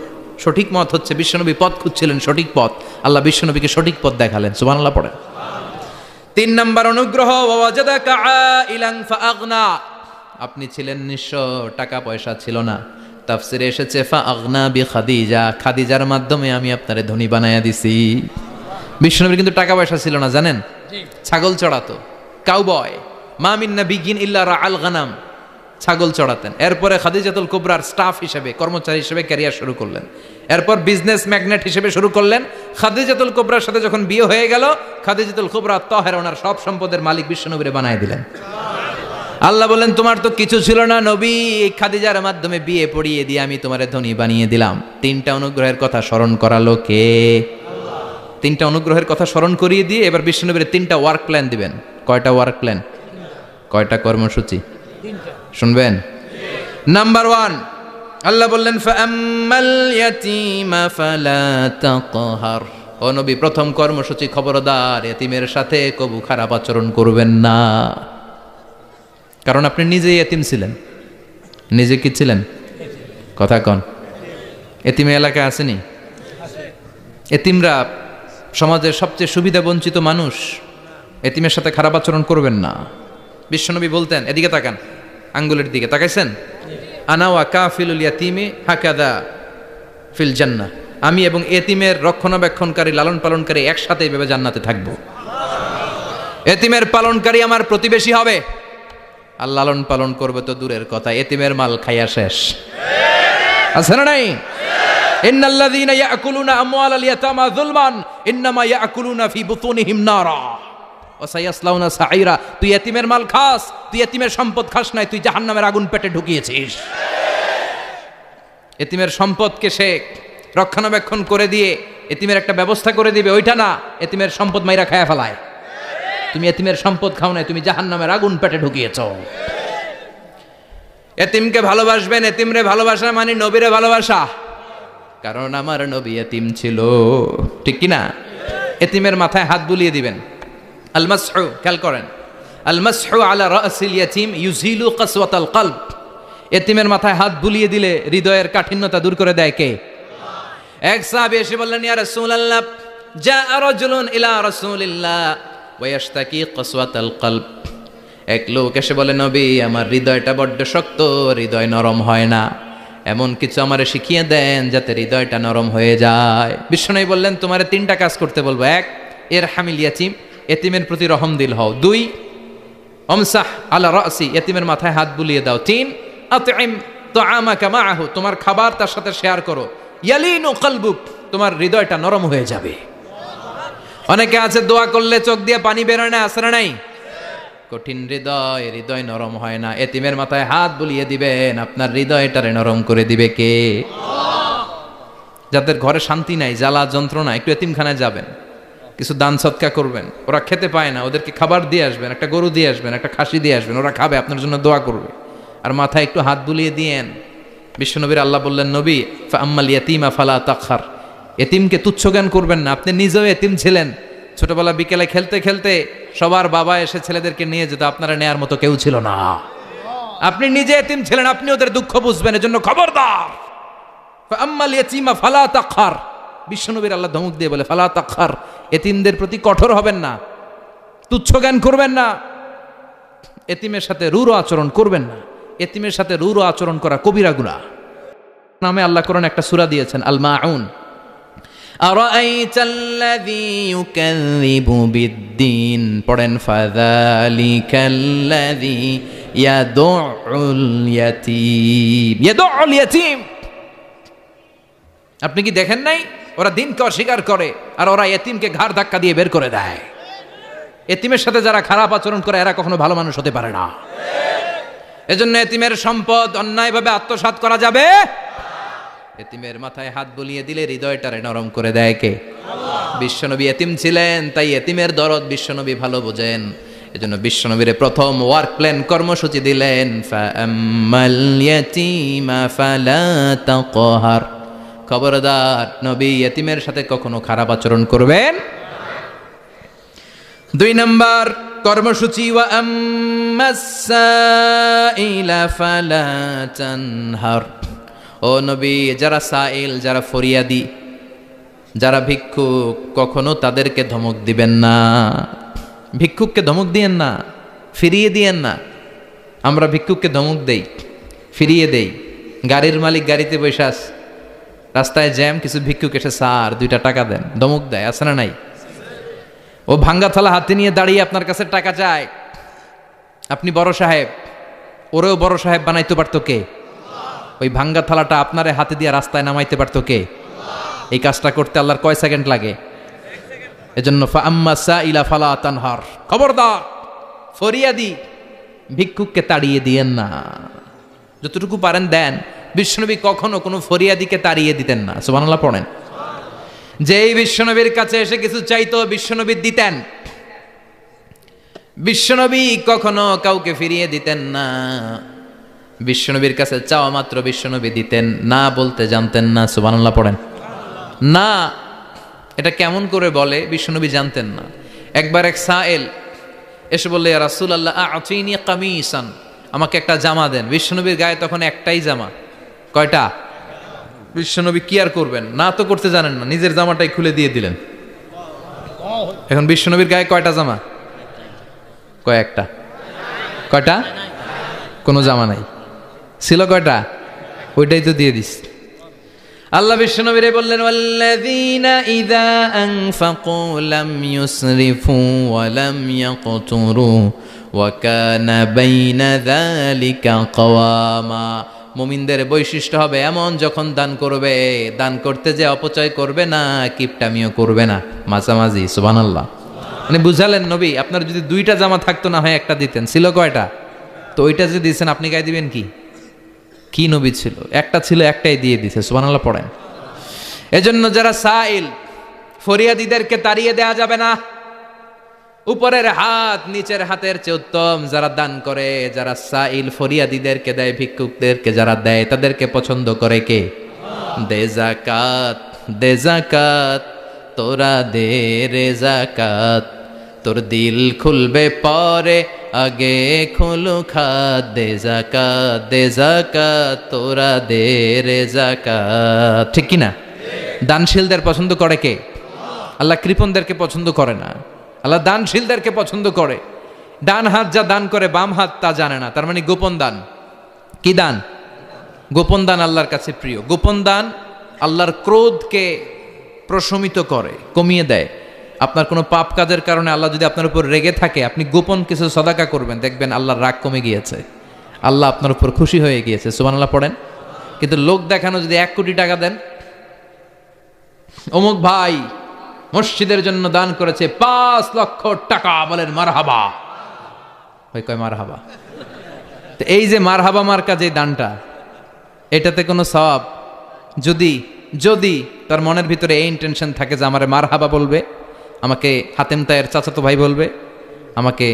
সঠিক মত হচ্ছে বিশ্বনবী পথ খুঁজছিলেন, সঠিক পথ। আল্লাহ বিশ্বনবীকে সঠিক পথ দেখালেন। সুবহানাল্লাহ পড়েন। 3 নম্বর অনুগ্রহ, ওয়াজাদাকা আইলান ফাআগনা। আপনি ছিলেন নিঃস্ব, টাকা পয়সা ছিল না। তাফসিরে এসেছে ফাআগনা বিখাদিজা, খাদিজার মাধ্যমে আমি আপনারে ধনী বানায়া দিছি। বিশ্বনবীর কিন্তু টাকা পয়সা ছিল না, জানেন? ছাগল চড়াতো, কাউবয়। মা মিন নাবিয়্যিন ইল্লা রাআল গানাম, ছাগল চড়াতেন। এরপরে খাদিজাতুল কুবরার স্টাফ হিসেবে, কর্মচারী হিসেবে ক্যারিয়ার শুরু করলেন। এরপর বিজনেস ম্যাগনেট হিসেবে শুরু করলেন। খাদিজাতুল কুবরার সাথে যখন বিয়ে হয়ে গেল, খাদিজাতুল কুবরা তাহেরা, ওনার সব সম্পদের মালিক বিশ্বনবীরে বানায় দিলেন। আল্লাহ বললেন, তোমার তো কিছু ছিল না নবী, এই খাদিজার মাধ্যমে বিয়ে পড়িয়ে দিয়ে আমি তোমারে ধনী বানিয়ে দিলাম। 3টা অনুগ্রহের কথা স্মরণ করালো কে? 3টা অনুগ্রহের কথা স্মরণ করিয়ে দিয়ে এবার বিশ্বনবীর 3টা ওয়ার্ক প্ল্যান দিবেন। কয়টা ওয়ার্ক প্ল্যান? কয়টা কর্মসূচি? শুনবেন। নাম্বার 1, আল্লাহ বললেন ফাআম্মাল ইয়াতীমা ফালা তাকহার। ও নবী, প্রথম কর্মসূচি, খবরদার এতিমের সাথে কবু খারাপ আচরণ করবেন না। কারণ আপনি নিজেই এতিম ছিলেন। নিজে কি ছিলেন? কথা কন। এতিমে এলাকায় আসেনি? এতিমরা সমাজের সবচেয়ে সুবিধা বঞ্চিত মানুষ। এতিমের সাথে খারাপ আচরণ করবেন না। বিশ্বনবী বলতেন, এদিকে তাকান, আঙ্গুলের দিকে তাকাইছেন? আনা ওয়া কাফিলুল ইয়াতীমি হাকাদা ফিল জান্নাহ। আমি এবং এতিমের রক্ষণাবেক্ষণকারী, লালন পালনকারী একসাথে এইভাবে জান্নাতে থাকব। এতিমের পালনকারী আমার প্রতিবেশী হবে। আর লালন পালন করবে তো দূরের কথা, এতিমের মাল খাইয়া শেষ। আছে না নাই? ইন্নাল্লাযীনা ইয়াকুলুনা আমওয়ালাল ইয়াতামা যুলমান ইন্নামা ইয়াকুলুনা ফি বুতুনিহিম নারা ওয়া সায়াসলাউনা সাঈরা। তুই এতিমের মাল খাস, তুই এতিমের সম্পদ খাস নাই, তুই জাহান্নামের আগুন পেটে ঢুকিয়েছিস। এতিমের সম্পদকে সে রক্ষণাবেক্ষণ করে দিয়ে এতিমের একটা ব্যবস্থা করে দিবে, ওইটা না, এতিমের সম্পদ মাইরা খায়া ফেলায়। তুমি এতিমের সম্পদ খাও নাই, তুমি জাহান্নামের আগুন পেটে ঢুকিয়েছো। এতিমকে ভালোবাসবেন। এতিমরে ভালোবাসা মানে নবীরে ভালোবাসা। কারণ আমার নবী এতিম ছিল, ঠিক কি না? এতিমের মাথায় হাত বুলিয়ে দিবেন। আল মাসহু, খেয়াল করেন, আল মাসহু আলা রাসিল ইয়াতীম ইউজিলু কাসওয়াতাল কলব। এতিমের মাথায় হাত বুলিয়ে দিলে হৃদয়ের কাঠিন্যতা দূর করে দেয় কে? এক সাহাবী এসে বললেন, ইয়া রাসূলুল্লাহ, জাআ রাজুলুন ইলা রাসূলিল্লাহ ওয়া ইয়াশতাকি কাসওয়াতাল কলব। এক লোক এসে বলে, নবী, আমার হৃদয়টা বড্ড শক্ত, হৃদয় নরম হয় না, এমন কিছু আমারে শিখিয়ে দেন যাতে হৃদয়টা নরম হয়ে যায়। বিশ্বনবী বললেন, তোমারে 3টা কাজ করতে বলবো। 1, ইরহামিল ইয়াতীম, এতিমের প্রতি রহম দিল হও। 2, আমসাহ আলা রাসি, এতিমের মাথায় হাত বুলিয়ে দাও। 3, আতইম তাআমাকা মাআহু, তোমার খাবার তার সাথে শেয়ার করো। ইয়ালিনু কলবুক, তোমার হৃদয়টা নরম হয়ে যাবে। অনেকে আছে দোয়া করলে চোখ দিয়ে পানি বের হয় না, আছে না নাই? কঠিন হৃদয়, হৃদয় নরম হয় না। এতিমের মাথায় হাত বুলিয়ে দিবেন, আপনার হৃদয়টারে নরম করে দিবে কে? যাদের ঘরে শান্তি নাই, জ্বালা যন্ত্রণা, একটু এতিমখানায় যাবেন, কিছু দান সৎকা করবেন। ওরা খেতে পায় না, ওদেরকে খাবার দিয়ে আসবেন, একটা গরু দিয়ে আসবেন, একটা খাসি দিয়ে আসবেন, ওরা খাবে, আপনার জন্য দোয়া করবে। আর মাথায় একটু হাত বুলিয়ে দিয়েন। বিশ্বনবীর আল্লাহ বললেন, নবী ফাআম্মাল ইয়াতীমা ফালা তাখহার, এতিমকে তুচ্ছ জ্ঞান করবেন না। আপনি নিজেও এতিম ছিলেন, ছোটবেলা বিকেলে খেলতে খেলতে সবার বাবা এসে ছেলেদেরকে নিয়ে যেত, আপনারা নেয়ার মতো কেউ ছিল না। আপনি নিজে এতিম ছিলেন, আপনি ওদের দুঃখ বুঝবেন, এজন্য খবরদার। ফাআম্মাল ইয়াতীমা ফালা তাখহার, বিশ্বনবীর আল্লাহ ধমক দিয়ে বলে ফালা তাখহার, এতিমদের প্রতি কঠোর হবেন না, তুচ্ছ জ্ঞান করবেন না, এতিমের সাথে রূঢ় আচরণ করবেন না। এতিমের সাথে রূঢ় আচরণ করা কবিরা গুনাহ। নামে আল্লাহ কোরআনে একটা সূরা দিয়েছেন, আল মাউন। আরাআইতাল্লাযী ইউকাযযিবু বিদ্দীন, পড়েন ফাযালিকাল্লাযী ইয়াদুউল ইয়াতীম, ইয়াদুউল ইয়াতীম। আপনি কি দেখেন নাই ওরা দিনকে অস্বীকার করে আর ওরা এতিমকে ঘাড় ধাক্কা দিয়ে বের করে দেয়। এতিমের সাথে যারা খারাপ আচরণ করে এরা কখনো ভালো মানুষ হতে পারে না। এজন্য এতিমের সম্পদ অন্যায়ভাবে আত্মসাৎ করা যাবে। এতিমের মাথায় হাত বুলিয়ে দিলে হৃদয়টারে নরম করে দেয় কে? বিশ্বনবী এতিম ছিলেন, তাই এতিমের দরদ বিশ্বনবী ভালো বোঝেন। এজন্য বিশ্বনবীর প্রথম ওয়ার্ক প্ল্যান কর্মসূচি দিলেন, ফাআম্মাল ইয়াতীমা ফালা তাকহার, খবরদার নবী এতিমের সাথে কখনো খারাপ আচরণ করবেন। 2 নম্বর কর্মসূচি, ওয়া আম্মাস সাইলা ফালা তানহার, ও নবী যারা সাইল, যারা ফরিয়াদি, যারা ভিক্ষুক, কখনো তাদেরকে ধমক দিবেন না। ভিক্ষুককে ধমক দিয়েন না, ফিরিয়ে দিয়েন না। আমরা ভিক্ষুককে ধমক দেই, ফিরিয়ে দেই। গাড়ির মালিক গাড়িতে বসে আছে, রাস্তায় জ্যাম, কিছু ভিক্ষুক এসে স্যার 2টা টাকা দেন, ধমক দেয়, আছে না নাই? ও ভাঙ্গা থালা হাতে নিয়ে দাঁড়িয়ে আপনার কাছে টাকা চায়। আপনি বড় সাহেব, ওরেও বড় সাহেব বানাইতে পারতো কে? ওই ভাঙ্গা থালাটা আপনারে হাতে দিয়ে রাস্তায় নামাইতে পারতো কে? এই কাজটা করতে আল্লাহর কয় সেকেন্ড লাগে? এজন্য ফাআম্মা সাইলা ফালা তানহার, খবরদার ফরিয়াদি ভিক্ষুককে তাড়িয়ে দিয়েন না। যতটুকু পারেন দেন। বিশ্বনবী কখনো কোনো ফরিয়াদিকে তাড়িয়ে দিতেন না। সুবহানাল্লাহ পড়েন। যেই বিশ্বনবীর কাছে এসে কিছু চাইতো বিশ্বনবী দিতেন। বিশ্বনবী কখনো কাউকে ফিরিয়ে দিতেন না। বিশ্বনবীর কাছে চাওয়া মাত্র বিশ্বনবী দিতেন, না বলতে জানতেন না। সুবহানাল্লাহ পড়েন। না, এটা কেমন করে বলে বিশ্বনবী জানতেন না। একবার এক সাইল এসে বললে, ইয়া রাসূলুল্লাহ আ'তিনি কামিসান, আমাকে একটা জামা দেন। বিশ্বনবীর গায়ে তখন একটাই জামা। কয়টা? বিশ্বনবী কি আর করবেন, না তো করতে জানেন না, নিজের জামাটাই খুলে দিয়ে দিলেন। এখন বিশ্বনবীর গায়ে কয়টা জামা? কয়েকটা। কয়টা? কোনো জামা নাই। ছিল কয়টা? ওইটাই তো দিয়ে দিস। আল্লাহ বিশ্বনবীরে বললেন, ওয়াল্লাযীনা ইযা আনফাকু লাম ইউসরিফু ওয়া লাম ইয়াকতুরু ওয়া কানা বাইনা যালিকা কাওয়ামা। মুমিনদের বৈশিষ্ট্য হবে এমন, যখন দান করবে, দান করতে যে অপচয় করবে না, কিপটামিও করবে না, মাঝামাঝি। সুবহানাল্লাহ। মানে বুঝালেন নবী, আপনার যদি 2টা জামা থাকতো না হয় একটা দিতেন। ছিল কয়টা? তো ওইটা যে দিয়েছেন আপনি গায়ে দিবেন কি? কি নবী ছিল? একটা ছিল, একটাই দিয়ে দিছে। সুবহানাল্লাহ পড়েন। এজন্য যারা সাইল, ফরিয়াদিদেরকে তাড়িয়ে দেয়া যাবে না। উপরের হাত নিচের হাতের চেয়ে উত্তম যারা দান করে, যারা সাইল ফরিয়াদিদেরকে দেয়, ভিক্ষুকদেরকে যারা দেয়, তাদেরকে পছন্দ করে কে? দে যাকাত, দে যাকাত, তোরা দে রে যাকাত, তোর দিল খুলবে পরে, আগে খুলু খাত। দে যাকাত, দে যাকাত, তোরা দে রে যাকাত। ঠিক কিনা? দানশীলদের পছন্দ করে কে? আল্লাহ কৃপণদেরকে পছন্দ করে না। আল্লাহ দানশীলদেরকে পছন্দ করে। ডান হাত যা দান করে বাম হাত তা জানে না, তার মানে গোপন দান। কি দান? গোপন দান আল্লাহর কাছে প্রিয়। গোপন দান আল্লাহর ক্রোধকে প্রশমিত করে, কমিয়ে দেয়। আপনার কোনো পাপ কাজের কারণে আল্লাহ যদি আপনার উপর রেগে থাকে, আপনি গোপন কিছু সদাকা করবেন, দেখবেন আল্লাহর রাগ কমে গিয়েছে, আল্লাহ আপনার উপর খুশি হয়ে গিয়েছে। সুবহানাল্লাহ পড়েন। কিন্তু লোক দেখানো যদি 1 কোটি টাকা দেন, অমুক ভাই মসজিদের জন্য দান করেছে 5 লক্ষ টাকা, বলেন মারহাবা। ওই কয় মারহাবা। তো এই যে মারহাবা মার্কা যে দানটা, এটাতে কোনো সওয়াব যদি যদি তার মনের ভিতরে এই ইন্টেনশন থাকে যে আমারে মারহাবা বলবে, আমাকে হাতেম তায়ের চাচাতো ভাই বলবে, আমাকে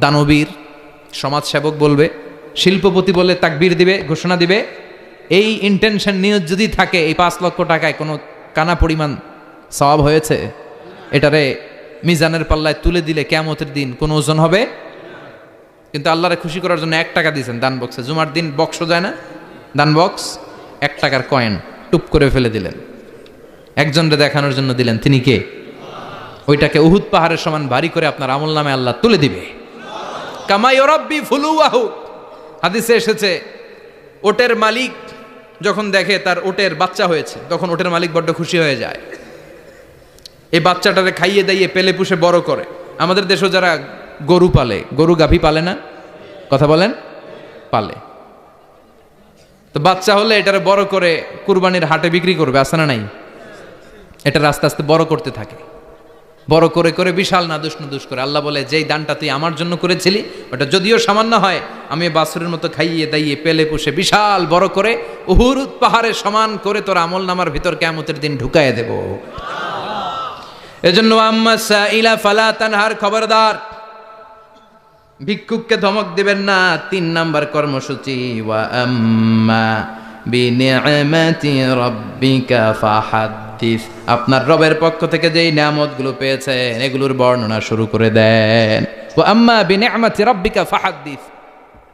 দানবীর সমাজসেবক বলবে, শিল্পপতি বলে তাকবীর দিবে, ঘোষণা দিবে। এই ইন্টেনশন নিয়ে যদি থাকে, এই 5 লক্ষ টাকায় কোনো কানা পরিমাণ সওয়াব হয়েছে, এটারে মিজানের পাল্লায় তুলে দিলে কিয়ামতের দিন কোনো ওজন হবে। কিন্তু আল্লাহরে খুশি করার জন্য 1 টাকা দিয়েছেন দান বক্সে। জুমার দিন বক্স যায় না, দান বক্স, 1 টাকার কয়েন টুপ করে ফেলে দিলেন, একজনকে দেখানোর জন্য দিলেন। তিনি কে? ওইটাকে উহুদ পাহাড়ের সমান ভারী করে আপনার আমল নামে আল্লাহ তুলে দিবে। কামা ইউরাব্বি ফুলুয়াহু, হাদিসে এসেছে, ওটের মালিক যখন দেখে তার ওটের বাচ্চা হয়েছে, তখন ওটের মালিক বড্ড খুশি হয়ে যায়। এই বাচ্চাটারে খাইয়ে দাইয়ে পেলে পুষে বড় করে। আমাদের দেশে যারা গরু পালে, গরু গাভী পালে না, কথা বলেন, পালে, তো বাচ্চা হলে এটারে বড় করে কুরবানির হাটে বিক্রি করবে, আছে না নাই? এটা আস্তে আস্তে বড় করতে থাকে, বড় করে করে বিশাল নাদুস করে। আল্লাহ বলে, যেই দানটা তুই আমার জন্য করেছিলি, ওটা যদিও সামান্য হয়, আমি বাছুরের মতো খাইয়ে দাইয়ে পেলে পুষে বিশাল বড় করে উহুদ পাহাড়ের সমান করে তোর আমল নামার ভিতর কিয়ামতের দিন ঢুকায় দেব। এজন্য আম্মা সাইলা ফালা তানহার, খবরদার ভিক্ষুককে ধমক দিবেন না। 3 নাম্বার কর্মসূচি, ওয়া আম্মা বিনিআমাতি রাব্বিকা ফাহাদ্দিস, আপনার রবের পক্ষ থেকে যেই নিয়ামতগুলো পেয়েছেন এগুলোর বর্ণনা শুরু করে দেন। ওয়া আম্মা বিনিআমাতি রাব্বিকা ফাহাদ্দিস,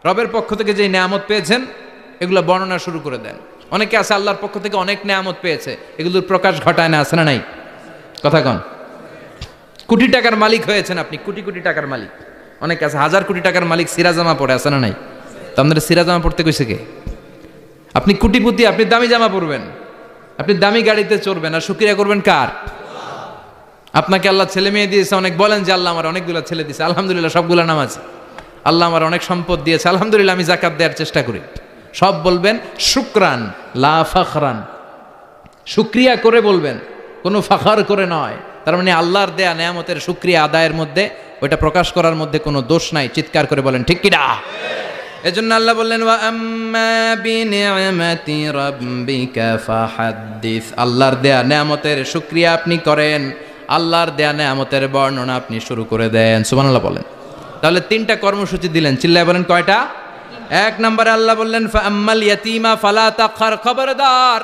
রবের পক্ষ থেকে যেই নিয়ামত পেয়েছেন এগুলো বর্ণনা শুরু করে দেন। অনেকে আছে আল্লাহর পক্ষ থেকে অনেক নিয়ামত পেয়েছে, এগুলোর প্রকাশ ঘটায় না, আছে না নাই? কথা কন। কোটি টাকার মালিক হয়েছেন আপনি, কোটি কোটি টাকার মালিক। অনেকে আছে 1000 কোটি টাকার মালিক, সিরাজামা পড়ে, আছে না নাই? তো আপনাদের সিরাজামা পড়তে কইছে কে? আপনি কোটিপতি, আপনি দামি জামা পরবেন, আপনি দামি গাড়িতে চড়বেন, আর শুকরিয়া করবেন কার? আপনাকে আল্লাহ ছেলে মেয়ে দিয়েছে অনেক, বলেন যে আল্লাহ আমার অনেকগুলো ছেলে দিয়েছে, আলহামদুলিল্লাহ, সবগুলো নামাজ। আল্লাহ আমার অনেক সম্পদ দিয়েছে, আলহামদুলিল্লাহ, আমি যাকাত দেওয়ার চেষ্টা করি। সব বলবেন শুকরান লা ফাখরান, শুকরিয়া করে বলবেন, কোনো ফাখার করে নয়। তার মানে আল্লাহর দেয়া নেয়ামতের শুকরিয়া আদায়ের মধ্যে, ওইটা প্রকাশ করার মধ্যে কোনো দোষ নাই। চিৎকার করে বলেন ঠিক কিনা? এজন্য আল্লাহ বললেন, ওয়া আম্মা বিনিআমাতি রাব্বিকা ফাহাদ্দিস, আল্লাহর দেয়া নেয়ামতের শুকরিয়া আপনি করেন, আল্লাহর দেয়া নেয়ামতের বর্ণনা আপনি শুরু করে দেন। সুবহানাল্লাহ বলেন। তাহলে 3টা কর্মসূচি দিলেন, চিল্লায় বলেন কয়টা? 1 নম্বরে আল্লাহ বললেন, ফা আম্মাল ইয়াতীমা ফালা তাকহার, খবরদার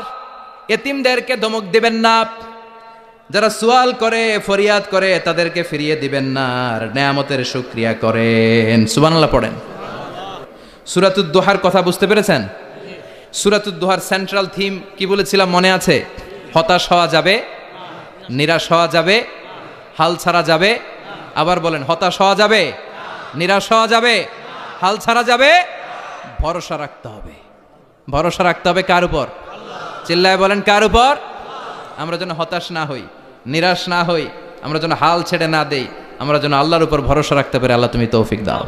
এতিমদেরকে ধমক দিবেন না, যারা সুয়াল করে ফরিয়াদ করে তাদেরকে ফিরিয়ে দিবেন না, আর নেয়ামতের শুকরিয়া করেন। সুবহানাল্লাহ পড়েন। সূরাতুদ দোহার কথা বুঝতে পেরেছেন? সূরাতুদ দোহার সেন্ট্রাল থিম কি বলেছিলাম মনে আছে? হতাশ হওয়া যাবে, নিরাশ হওয়া যাবে, হাল ছাড়া যাবে। আবার বলেন, হতাশ হওয়া যাবে, নিরাশ হওয়া যাবে, হাল ছাড়া যাবে, ভরসা রাখতে হবে। ভরসা রাখতে হবে কার উপর? চিল্লায় বলেন কার উপর? আমরা যেন হতাশ না হই, নিরাশ না হই, আমরা যেন হাল ছেড়ে না দেই, আমরা যেন আল্লাহর উপর ভরসা রাখতে পারি। আল্লাহ তুমি তৌফিক দাও।